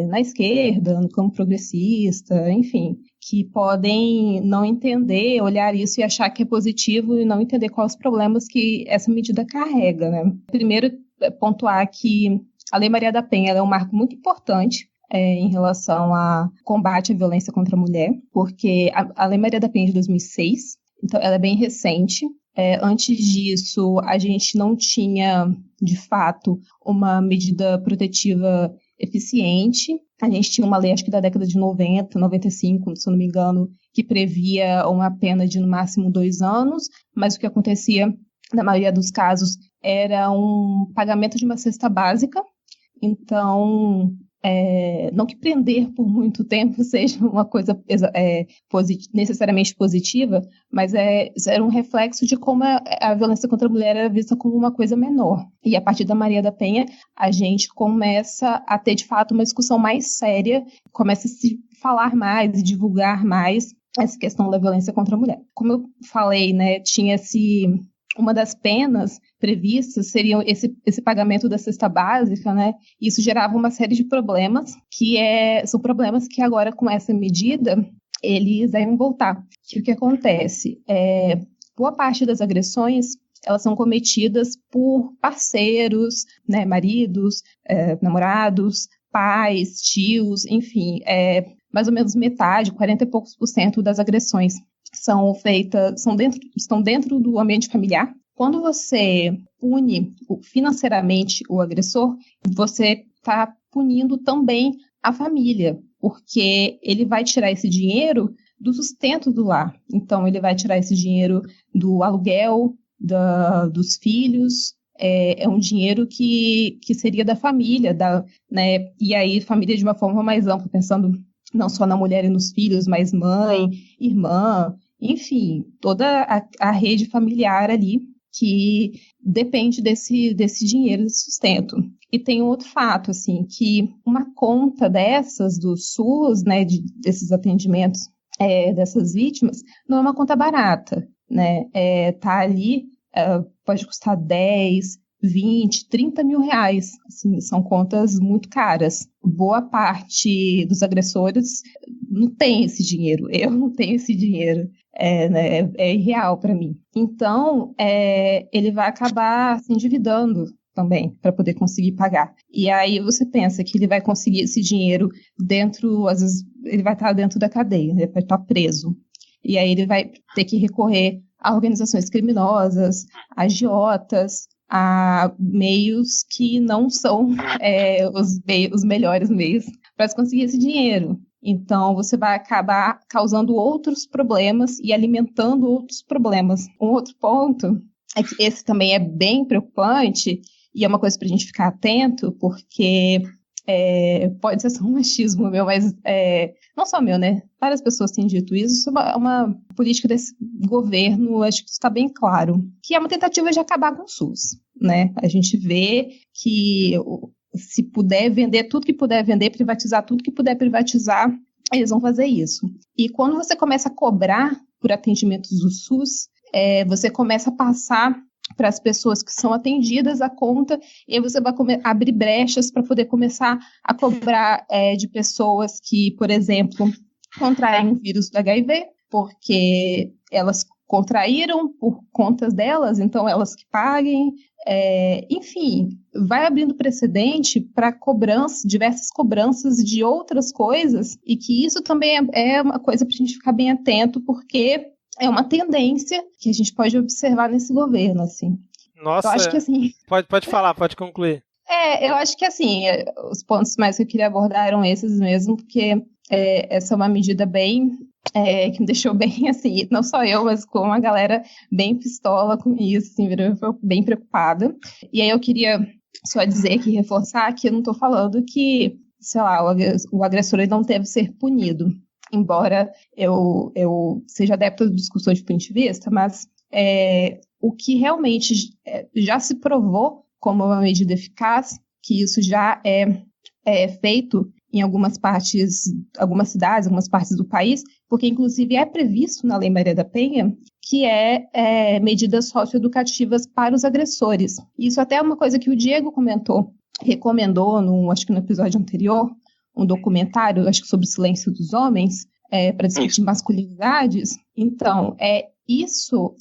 na esquerda, no campo progressista, enfim, que podem não entender, olhar isso e achar que é positivo e não entender quais os problemas que essa medida carrega, né? Primeiro, pontuar que a Lei Maria da Penha é um marco muito importante em relação a combate à violência contra a mulher, porque a Lei Maria da Penha é de 2006, então ela é bem recente. Antes disso, a gente não tinha, de fato, uma medida protetiva eficiente. A gente tinha uma lei, acho que da década de 90, 95, se eu não me engano, que previa uma pena de no máximo 2 anos, mas o que acontecia, na maioria dos casos, era um pagamento de uma cesta básica. Então, não que prender por muito tempo seja uma coisa necessariamente positiva, mas era um reflexo de como a violência contra a mulher era vista como uma coisa menor. E a partir da Maria da Penha, a gente começa a ter, de fato, uma discussão mais séria, começa a se falar mais e divulgar mais essa questão da violência contra a mulher. Como eu falei, né, tinha uma das penas previstas seria esse pagamento da cesta básica, né? Isso gerava uma série de problemas, são problemas que agora, com essa medida, eles devem voltar. O que acontece? Boa parte das agressões, elas são cometidas por parceiros, né? Maridos, namorados, pais, tios, enfim, mais ou menos metade, 40 e poucos % das agressões estão dentro do ambiente familiar. Quando você pune financeiramente o agressor, você está punindo também a família, porque ele vai tirar esse dinheiro do sustento do lar. Então, ele vai tirar esse dinheiro do aluguel, dos filhos, é um dinheiro que seria da família, né? E aí família de uma forma mais ampla, pensando não só na mulher e nos filhos, mas mãe, irmã, enfim, toda a rede familiar ali que depende desse dinheiro, desse sustento. E tem um outro fato, assim, que uma conta dessas do SUS, né, desses atendimentos dessas vítimas, não é uma conta barata, né? Tá ali, pode custar 10, 20, 30 mil reais. Assim, são contas muito caras. Boa parte dos agressores não tem esse dinheiro. Eu não tenho esse dinheiro. Né, é irreal para mim. Então, ele vai acabar se endividando também para poder conseguir pagar. E aí você pensa que ele vai conseguir esse dinheiro às vezes ele vai estar dentro da cadeia, né, vai estar preso. E aí ele vai ter que recorrer a organizações criminosas, a agiotas, a meios que não são os melhores meios para se conseguir esse dinheiro. Então, você vai acabar causando outros problemas e alimentando outros problemas. Um outro ponto é que esse também é bem preocupante e é uma coisa para a gente ficar atento, porque pode ser só um machismo meu, mas não só meu, né? Várias pessoas têm dito isso. Isso é uma política desse governo, acho que isso está bem claro, que é uma tentativa de acabar com o SUS, né? A gente vê que se puder vender tudo que puder vender, privatizar tudo que puder privatizar, eles vão fazer isso. E quando você começa a cobrar por atendimentos do SUS, você começa a passar para as pessoas que são atendidas a conta, e aí você vai abrir brechas para poder começar a cobrar de pessoas que, por exemplo, contraem o vírus do HIV, porque elas contraíram por contas delas, então elas que paguem. Enfim, vai abrindo precedente para diversas cobranças de outras coisas, e que isso também é uma coisa para a gente ficar bem atento, porque é uma tendência que a gente pode observar nesse governo, assim. Nossa, eu acho que, assim, pode falar, pode concluir. Eu acho que, assim, os pontos mais que eu queria abordar eram esses mesmo, porque essa é uma medida bem... que me deixou bem, assim, não só eu, mas com uma galera bem pistola com isso, assim, bem preocupada. E aí eu queria só dizer que, reforçar que eu não estou falando que, sei lá, o agressor ele não deve ser punido, embora eu seja adepta de discussões de punitivista, mas o que realmente já se provou como uma medida eficaz, que isso já é feito em algumas cidades, algumas partes do país, porque inclusive é previsto na Lei Maria da Penha que medidas socioeducativas para os agressores. Isso até é uma coisa que o Diego recomendou, acho que no episódio anterior, um documentário, acho que sobre o silêncio dos homens, para discutir masculinidades. Então, isso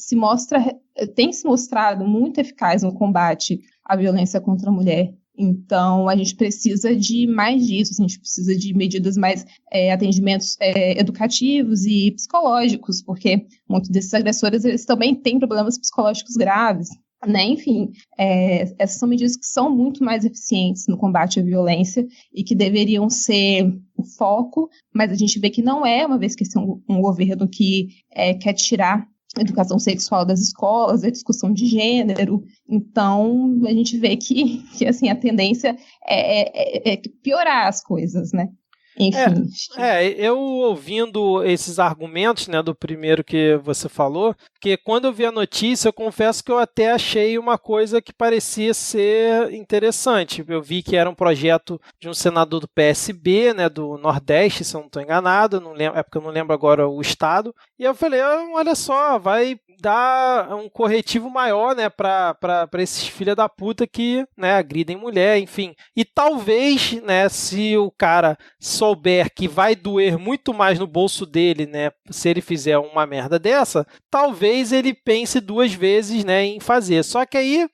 tem se mostrado muito eficaz no combate à violência contra a mulher. Então, a gente precisa de mais disso, a gente precisa de medidas mais, atendimentos educativos e psicológicos, porque muitos desses agressores, eles também têm problemas psicológicos graves, né? Enfim, essas são medidas que são muito mais eficientes no combate à violência e que deveriam ser o foco, mas a gente vê que não é, uma vez que esse é um governo que quer tirar a educação sexual das escolas, a discussão de gênero. Então, a gente vê que assim, a tendência é piorar as coisas, né? Enfim. Eu ouvindo esses argumentos, né, do primeiro que você falou, que quando eu vi a notícia, eu confesso que eu até achei uma coisa que parecia ser interessante. Eu vi que era um projeto de um senador do PSB, né, do Nordeste, se eu não estou enganado, porque eu não lembro agora o estado, e eu falei, olha só, vai dar um corretivo maior, né, para esses filha da puta que, né, agridem mulher, enfim. E talvez, né, se o cara souber que vai doer muito mais no bolso dele, né, se ele fizer uma merda dessa, talvez ele pense duas vezes, né, em fazer. Só que aí,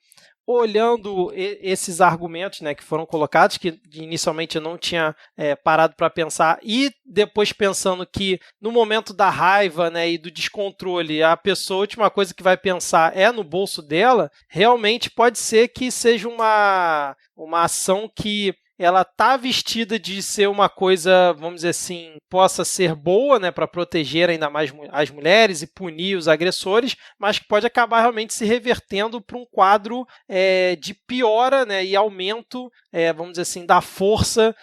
olhando esses argumentos, né, que foram colocados, que inicialmente eu não tinha parado para pensar, e depois pensando que no momento da raiva, né, e do descontrole, a pessoa, a última coisa que vai pensar é no bolso dela, realmente pode ser que seja uma ação que ela tá vestida de ser uma coisa, vamos dizer assim, possa ser boa, né, para proteger ainda mais as mulheres e punir os agressores, mas que pode acabar realmente se revertendo para um quadro de piora, né, e aumento, vamos dizer assim, da força,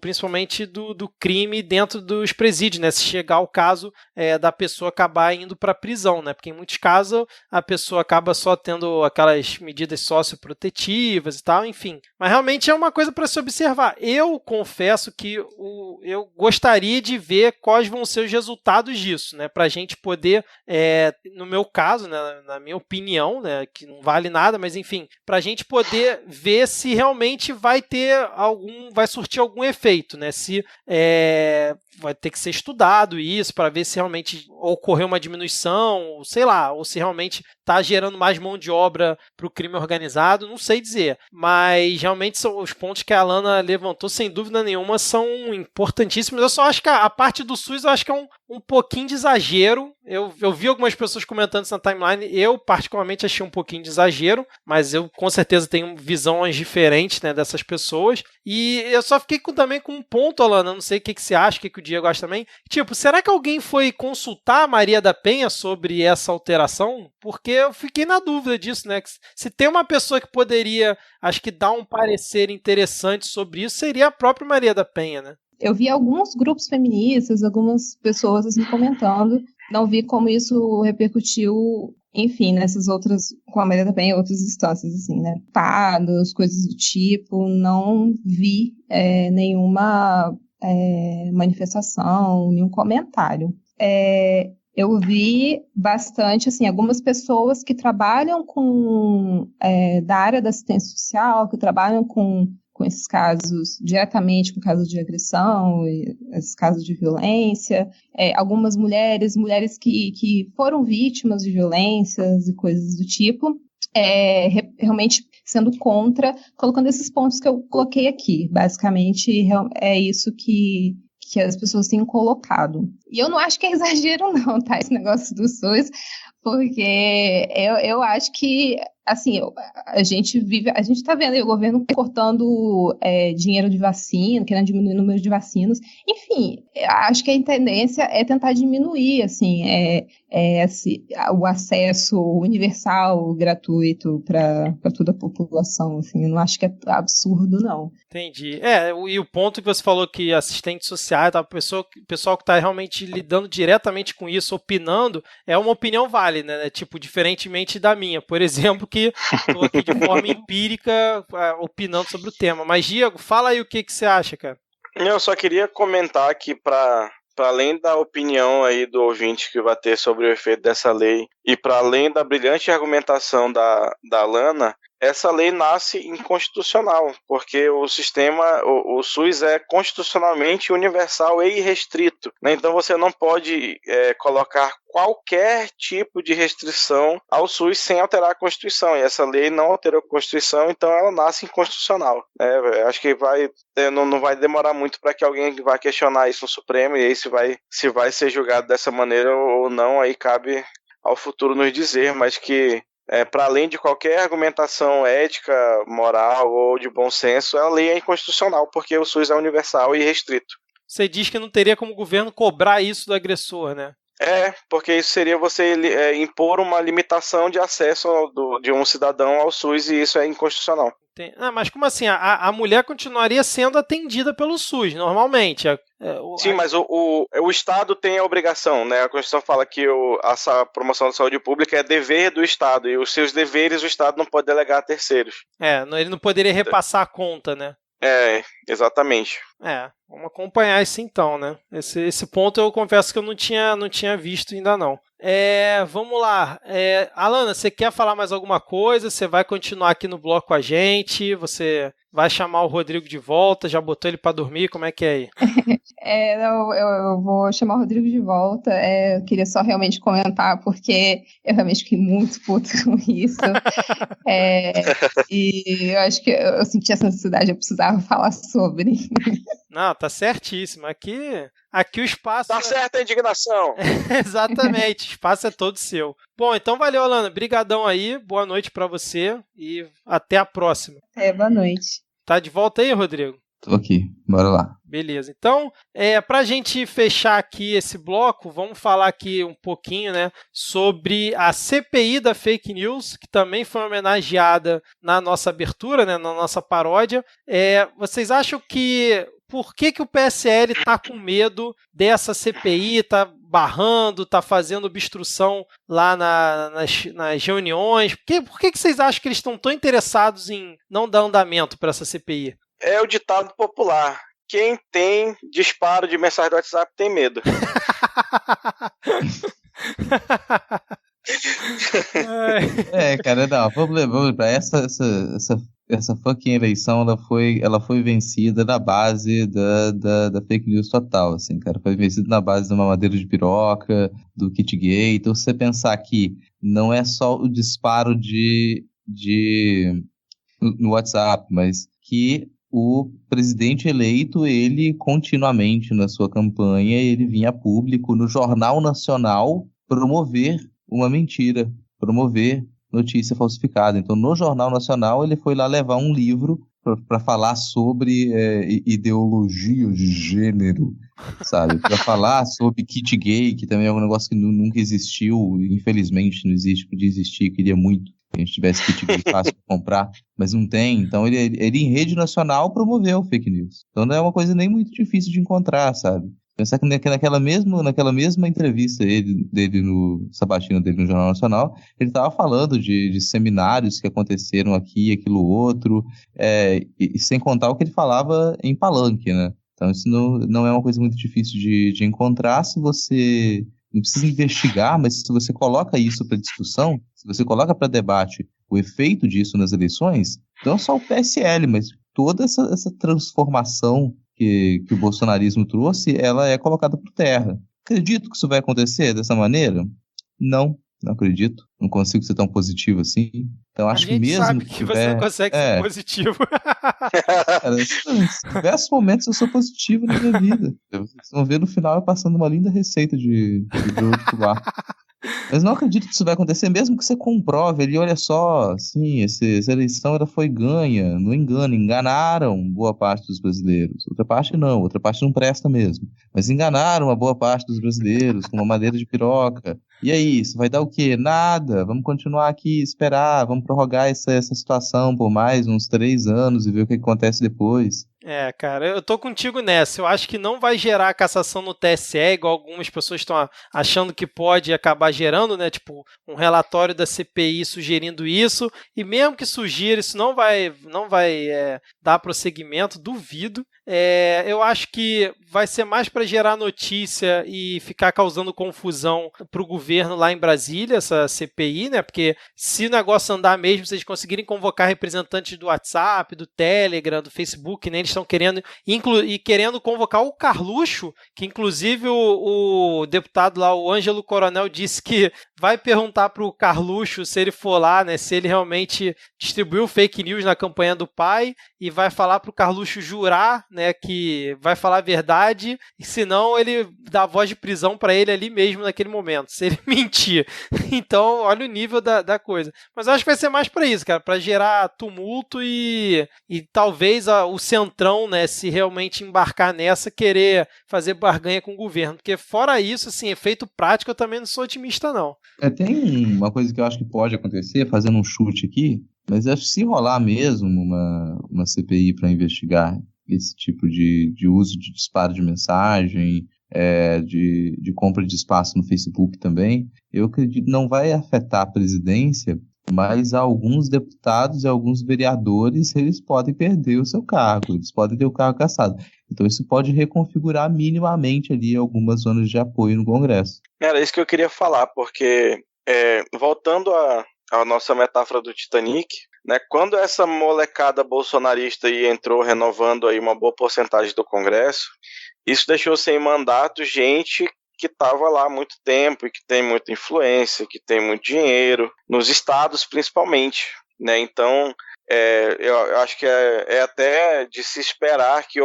principalmente do crime dentro dos presídios, né, se chegar ao caso da pessoa acabar indo para a prisão, né, porque em muitos casos a pessoa acaba só tendo aquelas medidas socioprotetivas e tal, enfim. Mas realmente é uma coisa para se observar. Eu confesso que eu gostaria de ver quais vão ser os resultados disso, né, para a gente poder, no meu caso, né, na minha opinião, né, que não vale nada, mas enfim, para a gente poder ver se realmente vai surtir algum efeito, né, se vai ter que ser estudado isso para ver se realmente ocorreu uma diminuição, sei lá, ou se realmente está gerando mais mão de obra para o crime organizado, não sei dizer, mas realmente são os pontos que a Alana levantou, sem dúvida nenhuma, são importantíssimos. Eu só acho que a parte do SUS eu acho que é um pouquinho de exagero. Eu vi algumas pessoas comentando isso na timeline, eu particularmente achei um pouquinho de exagero, mas eu com certeza tenho visões diferentes, né, dessas pessoas. E eu só fiquei também com um ponto, Alana, não sei o que você acha, o que o Diego acha também. Tipo, será que alguém foi consultar a Maria da Penha sobre essa alteração? Porque eu fiquei na dúvida disso, né? Se tem uma pessoa que poderia, acho que dar um parecer interessante sobre isso, seria a própria Maria da Penha, né? Eu vi alguns grupos feministas, algumas pessoas assim comentando, não vi como isso repercutiu, enfim, nessas outras, com a Maria da Penha, outras instâncias, assim, né? Pados, coisas do tipo, não vi nenhuma manifestação, nenhum comentário. Eu vi bastante, assim, algumas pessoas que trabalham da área da assistência social, que trabalham com esses casos, diretamente com casos de agressão, esses casos de violência, algumas mulheres que foram vítimas de violências e coisas do tipo, realmente sendo contra, colocando esses pontos que eu coloquei aqui. Basicamente, é isso que as pessoas têm colocado. E eu não acho que é exagero não, tá, esse negócio do SUS, porque eu acho que, assim, a gente tá vendo aí o governo cortando dinheiro de vacina, querendo diminuir o número de vacinas. Enfim, acho que a tendência é tentar diminuir, assim, o acesso universal, gratuito para toda a população, assim. Eu não acho que é absurdo, não. Entendi. E o ponto que você falou que assistente social, tá, o pessoal que está realmente lidando diretamente com isso, opinando, é uma opinião válida, né? Tipo, diferentemente da minha, por exemplo, que estou aqui de forma empírica opinando sobre o tema. Mas, Diego, fala aí o que você acha, cara. Eu só queria comentar que para além da opinião aí do ouvinte que vai ter sobre o efeito dessa lei e para além da brilhante argumentação da Lana, essa lei nasce inconstitucional, porque o SUS é constitucionalmente universal e irrestrito, né? Então você não pode colocar qualquer tipo de restrição ao SUS sem alterar a Constituição, e essa lei não alterou a Constituição, então ela nasce inconstitucional. Acho que não vai demorar muito para que alguém vá questionar isso no Supremo, e aí se vai ser julgado dessa maneira ou não, aí cabe ao futuro nos dizer, mas que para além de qualquer argumentação ética, moral ou de bom senso, a lei é inconstitucional, porque o SUS é universal e restrito. Você diz que não teria como o governo cobrar isso do agressor, né? Porque isso seria você impor uma limitação de acesso de um cidadão ao SUS, e isso é inconstitucional. Mas como assim? A mulher continuaria sendo atendida pelo SUS, normalmente. Sim, mas o Estado tem a obrigação, né? A Constituição fala que a promoção da saúde pública é dever do Estado, e os seus deveres o Estado não pode delegar a terceiros. Ele não poderia repassar a conta, né? Exatamente. Vamos acompanhar isso então, né? Esse ponto eu confesso que eu não tinha visto ainda não. Vamos lá. Alana, você quer falar mais alguma coisa? Você vai continuar aqui no bloco com a gente? Você vai chamar o Rodrigo de volta? Já botou ele para dormir? Como é que é aí? Eu vou chamar o Rodrigo de volta. Eu queria só realmente comentar, porque eu realmente fiquei muito puta com isso. E eu acho que eu senti essa necessidade, eu precisava falar sobre. Não, tá certíssimo. Aqui o espaço... Tá certa a indignação. Exatamente, o espaço é todo seu. Bom, então valeu, Alana. Brigadão aí, boa noite pra você e até a próxima. Boa noite. Tá de volta aí, Rodrigo? Tô aqui, bora lá. Beleza, então, pra gente fechar aqui esse bloco, vamos falar aqui um pouquinho, né, sobre a CPI da Fake News, que também foi homenageada na nossa abertura, né, na nossa paródia. Vocês acham que... Por que o PSL está com medo dessa CPI, está barrando, está fazendo obstrução lá nas reuniões? Por que vocês acham que eles estão tão interessados em não dar andamento para essa CPI? É o ditado popular. Quem tem disparo de mensagem do WhatsApp tem medo. Cara, não, vamos lembrar, essa fucking eleição, ela foi vencida na base da fake news total, assim, cara, foi vencida na base da mamadeira de piroca, do Kitgate. Então, se você pensar que não é só o disparo no WhatsApp, mas que o presidente eleito, ele continuamente na sua campanha, ele vinha a público no Jornal Nacional promover uma mentira, promover notícia falsificada. Então, no Jornal Nacional, ele foi lá levar um livro para falar sobre ideologia de gênero, sabe? Para falar sobre kit gay, que também é um negócio que nunca existiu, infelizmente não existe, podia existir, queria muito que a gente tivesse kit gay fácil para comprar, mas não tem. Então, ele em rede nacional promoveu fake news. Então, não é uma coisa nem muito difícil de encontrar, sabe? Pensar que naquela mesma entrevista dele no sabatina dele no Jornal Nacional, ele estava falando de seminários que aconteceram aqui, aquilo outro, e sem contar o que ele falava em palanque, né? Então isso não é uma coisa muito difícil de encontrar. Se você não precisa investigar, mas se você coloca isso para discussão, se você coloca para debate o efeito disso nas eleições, não só o PSL, mas toda essa transformação que o bolsonarismo trouxe, ela é colocada por terra. Acredito que isso vai acontecer dessa maneira? Não acredito. Não consigo ser tão positiu assim. Então acho que mesmo sabe que você não consegue ser positivo. Cara, em diversos momentos eu sou positivo na minha vida. Vocês vão ver no final eu passando uma linda receita de bolo de fubá. Mas não acredito que isso vai acontecer, mesmo que você comprove ali, olha só, assim, essa eleição ela foi ganha, não enganaram boa parte dos brasileiros. Outra parte não presta mesmo. Mas enganaram uma boa parte dos brasileiros com uma madeira de piroca. E aí, isso vai dar o quê? Nada. Vamos continuar aqui, esperar, vamos prorrogar essa situação por mais uns 3 anos e ver o que acontece depois. Cara, eu tô contigo nessa. Eu acho que não vai gerar cassação no TSE, igual algumas pessoas estão achando que pode acabar gerando, né? Tipo, um relatório da CPI sugerindo isso. E mesmo que sugira, isso não vai dar prosseguimento, duvido. Eu acho que vai ser mais para gerar notícia e ficar causando confusão para o governo lá em Brasília, essa CPI, né? Porque se o negócio andar mesmo, vocês conseguirem convocar representantes do WhatsApp, do Telegram, do Facebook, né? Eles estão querendo convocar o Carluxo, que inclusive o deputado lá, o Ângelo Coronel, disse que vai perguntar para o Carluxo se ele for lá, né? Se ele realmente distribuiu fake news na campanha do pai, e vai falar para o Carluxo jurar, né, que vai falar a verdade, e senão ele dá a voz de prisão para ele ali mesmo naquele momento, se ele mentir. Então, olha o nível da coisa. Mas eu acho que vai ser mais para isso, cara, para gerar tumulto e talvez o Centrão, né, se realmente embarcar nessa, querer fazer barganha com o governo. Porque fora isso, assim, efeito prático, eu também não sou otimista, não. Tem uma coisa que eu acho que pode acontecer, fazendo um chute aqui, mas acho que se rolar mesmo uma CPI para investigar esse tipo de uso de disparo de mensagem, de compra de espaço no Facebook também, eu acredito que não vai afetar a presidência, mas alguns deputados e alguns vereadores, eles podem perder o seu cargo, eles podem ter o cargo cassado. Então isso pode reconfigurar minimamente ali algumas zonas de apoio no Congresso. Era isso que eu queria falar, porque voltando a nossa metáfora do Titanic, né, quando essa molecada bolsonarista aí entrou renovando aí uma boa porcentagem do Congresso, isso deixou sem mandato gente que estava lá há muito tempo e que tem muita influência, que tem muito dinheiro, nos estados principalmente, né? Então, eu acho que é até de se esperar que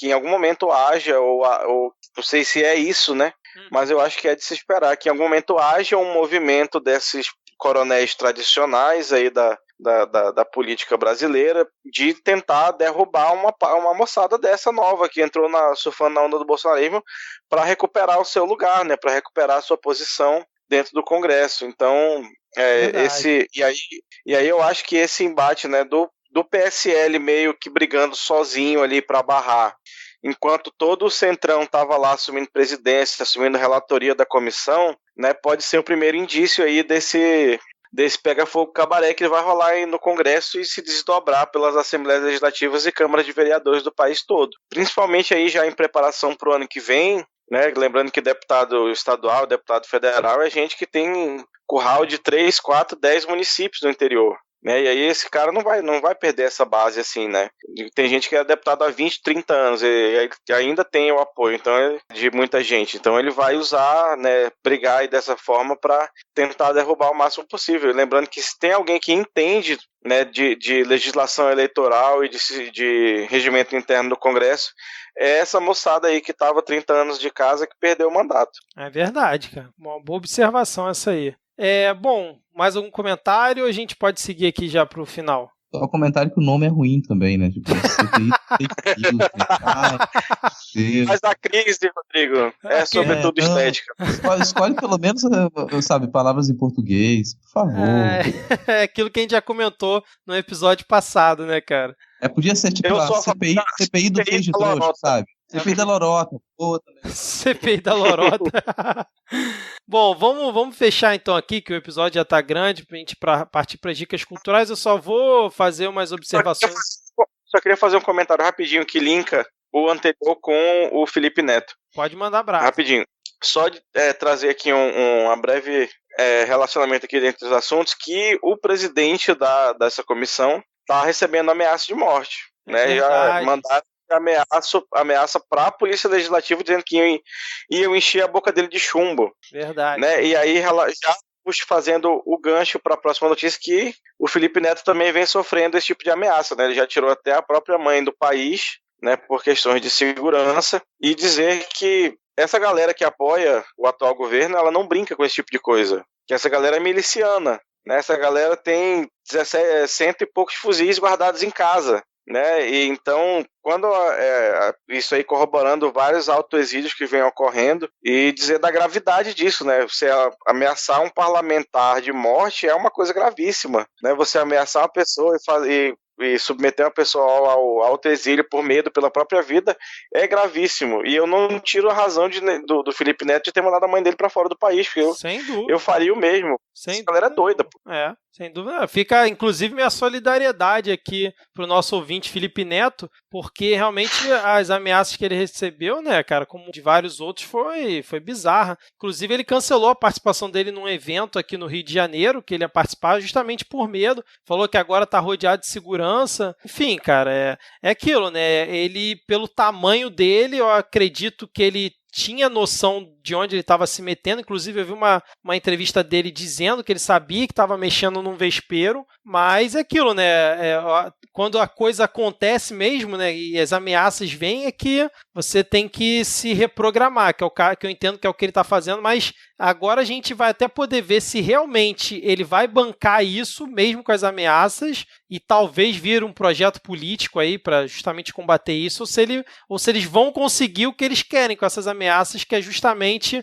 em algum momento haja, ou não sei se é isso, né? Mas eu acho que é de se esperar que em algum momento haja um movimento desses coronéis tradicionais aí da política brasileira de tentar derrubar uma moçada dessa nova que entrou surfando na onda do bolsonarismo para recuperar o seu lugar, né, para recuperar a sua posição dentro do Congresso. Então, e aí eu acho que esse embate, né, do PSL meio que brigando sozinho ali para barrar, enquanto todo o Centrão estava lá assumindo presidência, assumindo relatoria da comissão, né, pode ser o primeiro indício aí desse pega-fogo cabaré que vai rolar aí no Congresso e se desdobrar pelas Assembleias Legislativas e Câmaras de Vereadores do país todo. Principalmente aí já em preparação para o ano que vem, né, lembrando que deputado estadual, deputado federal é gente que tem curral de 3, 4, 10 municípios no interior. Né, e aí esse cara não vai perder essa base assim, né? Tem gente que é deputado há 20, 30 anos e ainda tem o apoio de muita gente. Então ele vai usar, né, brigar aí dessa forma para tentar derrubar o máximo possível. Lembrando que se tem alguém que entende, né, de legislação eleitoral e de regimento interno do Congresso, é essa moçada aí que estava 30 anos de casa que perdeu o mandato. É verdade, cara. Uma boa observação essa aí. Bom, mais algum comentário? A gente pode seguir aqui já pro final. Só o comentário que o nome é ruim também, né? Tipo, Mas a crise, Rodrigo, sobretudo estética. Escolhe pelo menos, sabe, palavras em português, por favor. É aquilo que a gente já comentou no episódio passado, né, cara? Podia ser tipo a CPI do Fez de Trouxa, sabe? CPI da Lorota. CPI da Lorota. Bom, vamos fechar então aqui, que o episódio já tá grande, pra gente partir para dicas culturais. Eu só vou fazer umas observações. Só queria fazer um comentário rapidinho que linka o anterior com o Felipe Neto. Pode mandar abraço. Rapidinho. Só de trazer aqui uma breve relacionamento aqui dentro dos assuntos, que o presidente dessa comissão tá recebendo ameaça de morte. Né? Já mandaram ameaça para a Polícia Legislativa dizendo que iam encher a boca dele de chumbo. Verdade. Né? E aí já fazendo o gancho para a próxima notícia, que o Felipe Neto também vem sofrendo esse tipo de ameaça. Né? Ele já tirou até a própria mãe do país, né, por questões de segurança, e dizer que essa galera que apoia o atual governo, ela não brinca com esse tipo de coisa. Que essa galera é miliciana. Né? Essa galera tem 100 e poucos fuzis guardados em casa. Né? E então, quando isso aí corroborando vários autoexílios que vêm ocorrendo, e dizer da gravidade disso, né? Você ameaçar um parlamentar de morte é uma coisa gravíssima, né? Você ameaçar uma pessoa e e submeter uma pessoa ao exílio por medo pela própria vida é gravíssimo. E eu não tiro a razão do Felipe Neto de ter mandado a mãe dele pra fora do país, porque eu faria o mesmo. Essa galera é doida, pô. Sem dúvida. Fica, inclusive, minha solidariedade aqui pro nosso ouvinte Felipe Neto, porque realmente as ameaças que ele recebeu, né, cara, como de vários outros, foi bizarra. Inclusive, ele cancelou a participação dele num evento aqui no Rio de Janeiro, que ele ia participar justamente por medo. Falou que agora tá rodeado de segurança. Enfim, cara, é aquilo, né? Ele, pelo tamanho dele, eu acredito que ele tinha noção de onde ele estava se metendo. Inclusive, eu vi uma entrevista dele dizendo que ele sabia que estava mexendo num vespeiro, mas é aquilo, né? Quando a coisa acontece mesmo, né, e as ameaças vêm, é que você tem que se reprogramar, que é o que eu entendo que é o que ele está fazendo, mas agora a gente vai até poder ver se realmente ele vai bancar isso, mesmo com as ameaças, e talvez vir um projeto político aí para justamente combater isso, ou se eles vão conseguir o que eles querem com essas ameaças, que é justamente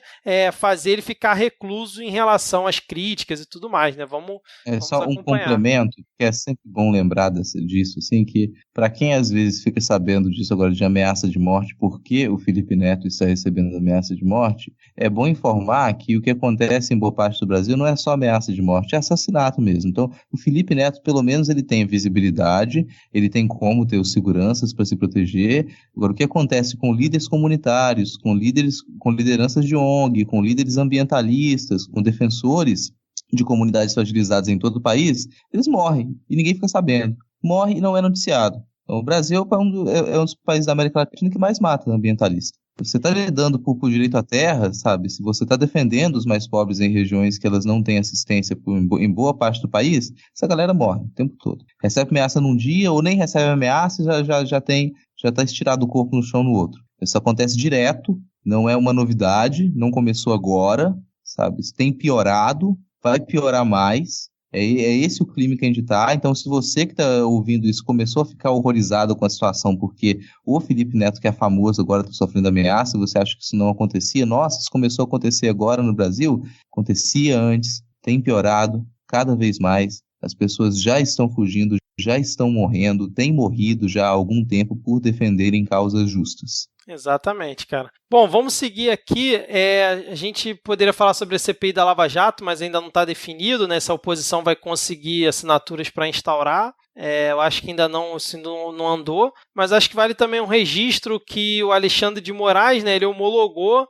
fazer ele ficar recluso em relação às críticas e tudo mais, né? Vamos só um complemento, que é sempre bom lembrar disso, assim, que para quem às vezes fica sabendo disso agora de ameaça de morte, porque o Felipe Neto está recebendo ameaça de morte, é bom informar que o que acontece em boa parte do Brasil não é só ameaça de morte, é assassinato mesmo. Então, o Felipe Neto, pelo menos, ele tem visibilidade, ele tem como ter os seguranças para se proteger. Agora, o que acontece com líderes comunitários, com lideranças de ONG, com líderes ambientalistas, com defensores de comunidades fragilizadas em todo o país, eles morrem e ninguém fica sabendo. Morre e não é noticiado. Então, o Brasil é um dos países da América Latina que mais mata ambientalista. Você está lidando por direito à terra, sabe? Se você está defendendo os mais pobres em regiões que elas não têm assistência em boa parte do país, essa galera morre o tempo todo. Recebe ameaça num dia ou nem recebe ameaça e já está estirado o corpo no chão no outro. Isso acontece direto, não é uma novidade, não começou agora, sabe? Isso tem piorado, vai piorar mais. É esse o clima que a gente está. Então, se você que está ouvindo isso começou a ficar horrorizado com a situação porque o Felipe Neto, que é famoso, agora está sofrendo ameaça, você acha que isso não acontecia? Nossa, isso começou a acontecer agora no Brasil? Acontecia antes, tem piorado cada vez mais. As pessoas já estão fugindo, já estão morrendo, têm morrido já há algum tempo por defenderem causas justas. Exatamente, cara. Bom, vamos seguir aqui. A gente poderia falar sobre a CPI da Lava Jato, mas ainda não está definido, né? Se a oposição vai conseguir assinaturas para instaurar. Eu acho que ainda não andou, mas acho que vale também um registro que o Alexandre de Moraes, né, ele homologou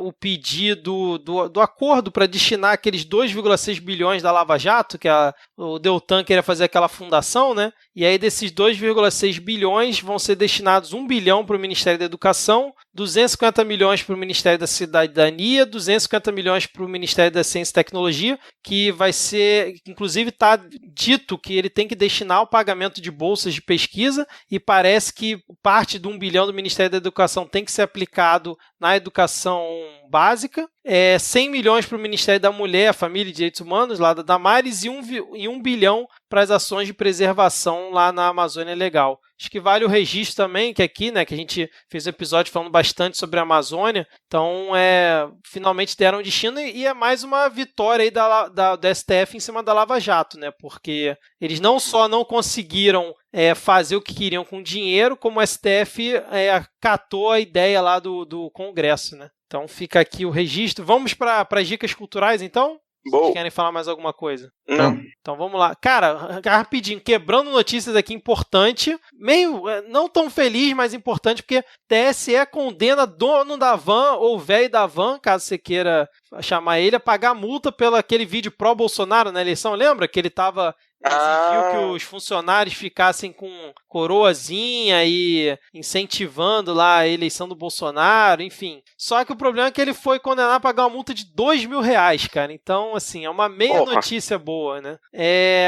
o pedido do acordo para destinar aqueles 2,6 bilhões da Lava Jato, que o Deltan queria fazer aquela fundação, né? E aí desses 2,6 bilhões vão ser destinados 1 bilhão para o Ministério da Educação, 250 milhões para o Ministério da Cidadania, 250 milhões para o Ministério da Ciência e Tecnologia, que vai ser, inclusive está dito que ele tem que destinar ao pagamento de bolsas de pesquisa, e parece que parte de 1 bilhão do Ministério da Educação tem que ser aplicado na educação básica, 100 milhões para o Ministério da Mulher, Família e Direitos Humanos, lá da Damares, e 1 bilhão para as ações de preservação lá na Amazônia Legal. Acho que vale o registro também, que aqui, né, que a gente fez um episódio falando bastante sobre a Amazônia, então finalmente deram um destino, e é mais uma vitória aí do STF em cima da Lava Jato, né, porque eles não só não conseguiram fazer o que queriam com dinheiro, como o STF acatou a ideia lá do Congresso, né. Então fica aqui o registro. Vamos para as dicas culturais, então? Vocês querem falar mais alguma coisa? Não. Então vamos lá. Cara, rapidinho, quebrando notícias aqui importante, meio não tão feliz, mas importante, porque TSE condena dono da van ou velho da van, caso você queira chamar ele, a pagar multa pelo aquele vídeo pró-Bolsonaro na eleição. Lembra que ele estava... exigiu que os funcionários ficassem com coroazinha e incentivando lá a eleição do Bolsonaro, enfim. Só que o problema é que ele foi condenado a pagar uma multa de R$2.000, cara. Então, assim, é uma meia notícia boa, né?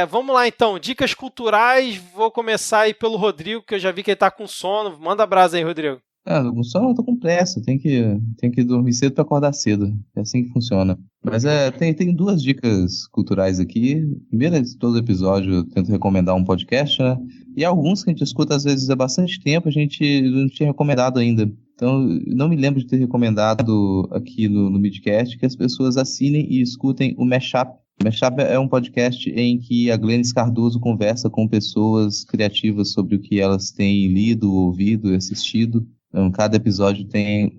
Vamos lá, então. Dicas culturais. Vou começar aí pelo Rodrigo, que eu já vi que ele tá com sono. Manda brasa aí, Rodrigo. Eu tô com pressa, tem que dormir cedo para acordar cedo, é assim que funciona. Mas tem 2 dicas culturais aqui. Primeiro, de todo episódio eu tento recomendar um podcast, né? E alguns que a gente escuta às vezes há bastante tempo, a gente não tinha recomendado ainda. Então, não me lembro de ter recomendado aqui no Midcast que as pessoas assinem e escutem o Mashup, Mashup é um podcast em que a Glennis Cardoso conversa com pessoas criativas sobre o que elas têm lido, ouvido e assistido. Então, cada episódio tem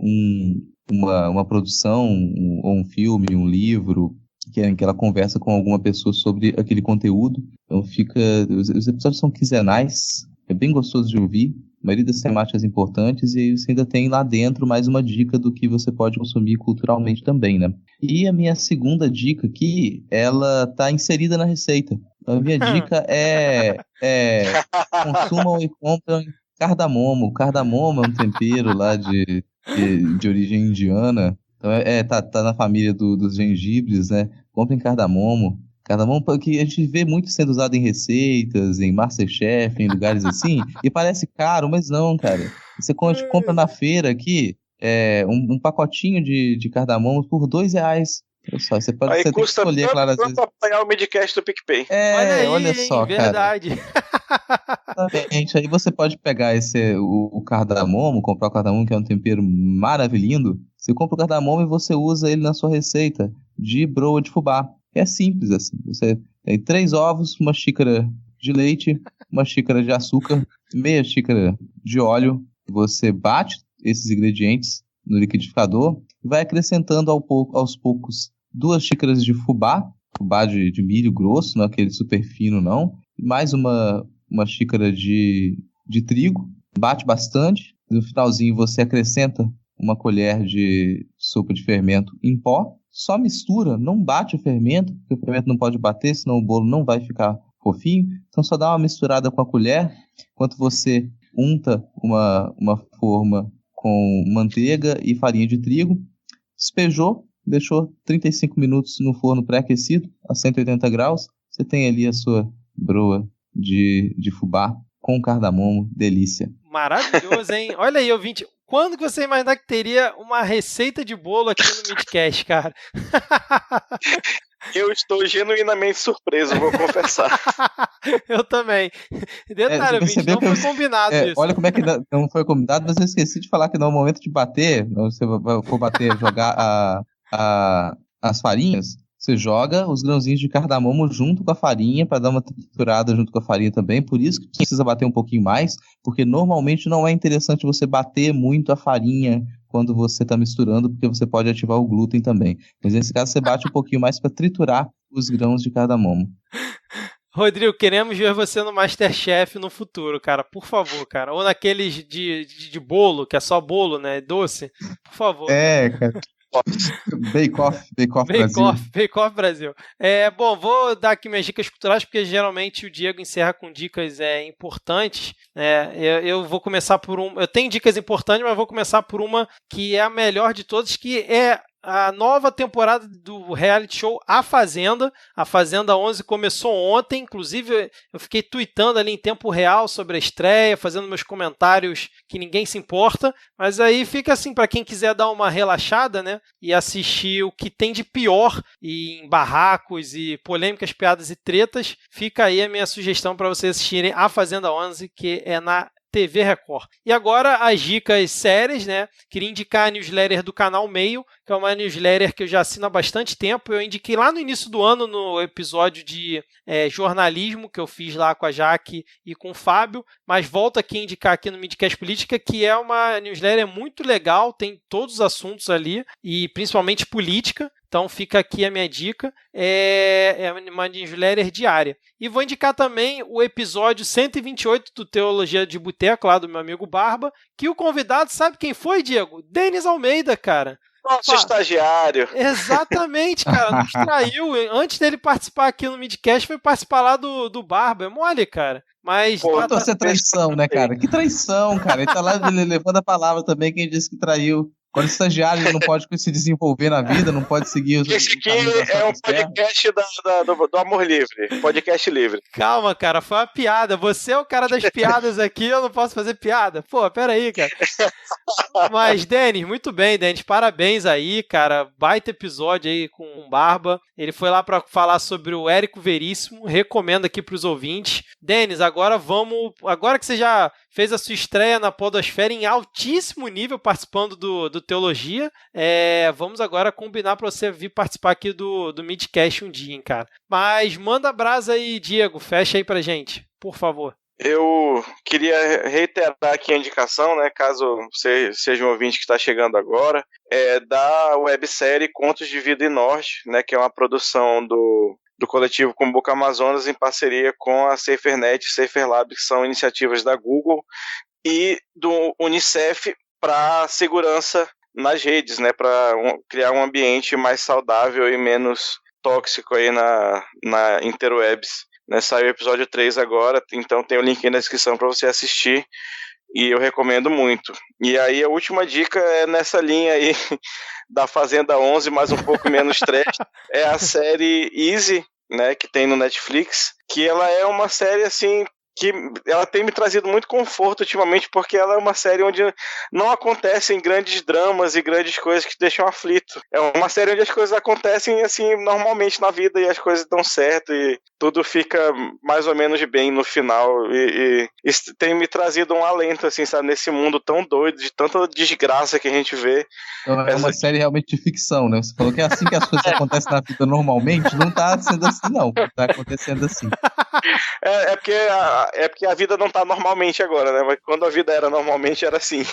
uma produção, ou um filme, um livro, em que ela conversa com alguma pessoa sobre aquele conteúdo. Então os episódios são quinzenais, é bem gostoso de ouvir, a maioria das temáticas importantes, e aí você ainda tem lá dentro mais uma dica do que você pode consumir culturalmente também, né? E a minha segunda dica aqui, ela tá inserida na receita. A minha dica é consumam e comprem cardamomo. Cardamomo é um tempero lá de origem indiana. Então tá na família dos gengibres, né? Comprem cardamomo. Cardamomo que a gente vê muito sendo usado em receitas, em Masterchef, em lugares assim, e parece caro, mas não, cara. Você compra na feira aqui um pacotinho de cardamomo por R$2. Olha só, você tem que escolher, claro, às vezes. Apanhar o midcast do PicPay. Olha só, verdade. Cara. Exatamente. Aí você pode pegar o cardamomo, comprar o cardamomo, que é um tempero maravilhoso. Você compra o cardamomo e você usa ele na sua receita de broa de fubá. É simples assim. Você tem 3 ovos, uma xícara de leite, uma xícara de açúcar, meia xícara de óleo. Você bate esses ingredientes no liquidificador e vai acrescentando aos poucos 2 xícaras de fubá de milho grosso, não aquele super fino não, e mais uma xícara de trigo, bate bastante. No finalzinho você acrescenta uma colher de sopa de fermento em pó. Só mistura, não bate o fermento, porque o fermento não pode bater, senão o bolo não vai ficar fofinho. Então só dá uma misturada com a colher, enquanto você unta uma forma com manteiga e farinha de trigo. Despejou, deixou 35 minutos no forno pré-aquecido, a 180 graus. Você tem ali a sua broa de fubá com cardamomo, delícia. Maravilhoso, hein? Olha aí, ouvinte. Quando que você imaginar que teria uma receita de bolo aqui no Midcast, cara? Eu estou genuinamente surpreso, vou confessar. Eu também. Detalhe, ouvinte, não foi combinado isso. Olha como é que não foi combinado, mas eu esqueci de falar que no momento de bater, você for bater, jogar as farinhas, você joga os grãozinhos de cardamomo junto com a farinha para dar uma triturada junto com a farinha também. Por isso que precisa bater um pouquinho mais, porque normalmente não é interessante você bater muito a farinha quando você está misturando, porque você pode ativar o glúten também. Mas nesse caso você bate um pouquinho mais para triturar os grãos de cardamomo. Rodrigo, queremos ver você no Masterchef no futuro, cara. Por favor, cara. Ou naqueles de bolo, que é só bolo, né? Doce. Por favor. Cara. Bake Off Brasil. Bom, vou dar aqui minhas dicas culturais, porque geralmente o Diego encerra com dicas importantes. Eu vou começar por uma. Eu tenho dicas importantes, mas vou começar por uma que é a melhor de todas, que é a nova temporada do reality show A Fazenda. A Fazenda 11 começou ontem, inclusive eu fiquei tweetando ali em tempo real sobre a estreia, fazendo meus comentários que ninguém se importa, mas aí fica assim, para quem quiser dar uma relaxada, né, e assistir o que tem de pior em barracos e polêmicas, piadas e tretas, fica aí a minha sugestão para vocês assistirem A Fazenda 11, que é na TV Record. E agora as dicas sérias, né? Queria indicar a newsletter do Canal Meio, que é uma newsletter que eu já assino há bastante tempo. Eu indiquei lá no início do ano, no episódio de jornalismo, que eu fiz lá com a Jaque e com o Fábio, mas volto aqui a indicar aqui no Midcast Política, que é uma newsletter muito legal, tem todos os assuntos ali, e principalmente política. Então fica aqui a minha dica, é uma newsletter diária. E vou indicar também o episódio 128 do Teologia de Boteco, lá do meu amigo Barba, que o convidado, sabe quem foi, Diego? Denis Almeida, cara. Nosso estagiário. Exatamente, cara, nos traiu. Antes dele participar aqui no Midcast, foi participar lá do Barba. É mole, cara. Mas pode ser traição, né, cara? Que traição, cara. Ele tá lá levando a palavra também, quem disse que traiu. Quando o estagiário não pode se desenvolver na vida, não pode seguir os... Esse aqui é um podcast do Amor Livre. Podcast livre. Calma, cara, foi uma piada. Você é o cara das piadas aqui, eu não posso fazer piada. Pô, pera aí, cara. Mas, Denis, muito bem, Denis. Parabéns aí, cara. Baita episódio aí com o Barba. Ele foi lá pra falar sobre o Érico Veríssimo. Recomendo aqui pros ouvintes. Denis, agora que você já fez a sua estreia na podosfera em altíssimo nível, participando do Teologia. Vamos agora combinar para você vir participar aqui do Midcast um dia, hein, cara. Mas manda brasa aí, Diego, fecha aí pra gente, por favor. Eu queria reiterar aqui a indicação, né, caso você seja um ouvinte que está chegando agora, da websérie Contos de Vida e Norte, né, que é uma produção do coletivo Cumbuca Amazonas em parceria com a SaferNet e SaferLab, que são iniciativas da Google e do Unicef para segurança nas redes, né, para criar um ambiente mais saudável e menos tóxico aí na interwebs. Né, saiu o episódio 3 agora, então tem o link aí na descrição para você assistir e eu recomendo muito. E aí a última dica é nessa linha aí da Fazenda 11, mas um pouco menos trash, é a série Easy, né, que tem no Netflix, que ela é uma série assim que ela tem me trazido muito conforto ultimamente, porque ela é uma série onde não acontecem grandes dramas e grandes coisas que te deixam aflito. É uma série onde as coisas acontecem assim normalmente na vida e as coisas dão certo e tudo fica mais ou menos bem no final e isso tem me trazido um alento, assim, sabe, nesse mundo tão doido, de tanta desgraça que a gente vê. Então, é uma série realmente de ficção, né? Você falou que é assim que as coisas acontecem na vida normalmente, não tá sendo assim não, tá acontecendo assim. É porque a vida não tá normalmente agora, né? Mas quando a vida era normalmente, era assim.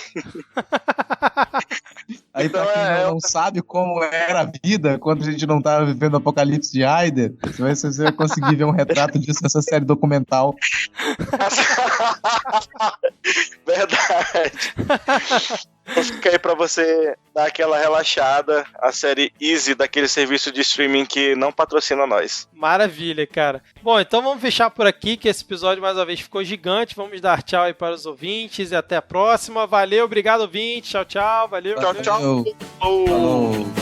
Aí então, pra quem não sabe como era a vida quando a gente não tava vivendo o Apocalipse de Heider, você vai conseguir ver um retrato disso nessa série documental. Verdade. Então fica aí pra você dar aquela relaxada, a série Easy daquele serviço de streaming que não patrocina nós. Maravilha, cara. Bom, então vamos fechar por aqui, que esse episódio mais uma vez ficou gigante. Vamos dar tchau aí para os ouvintes e até a próxima. Valeu, obrigado, ouvinte. Tchau, tchau. Valeu. Tchau, tchau. Falou.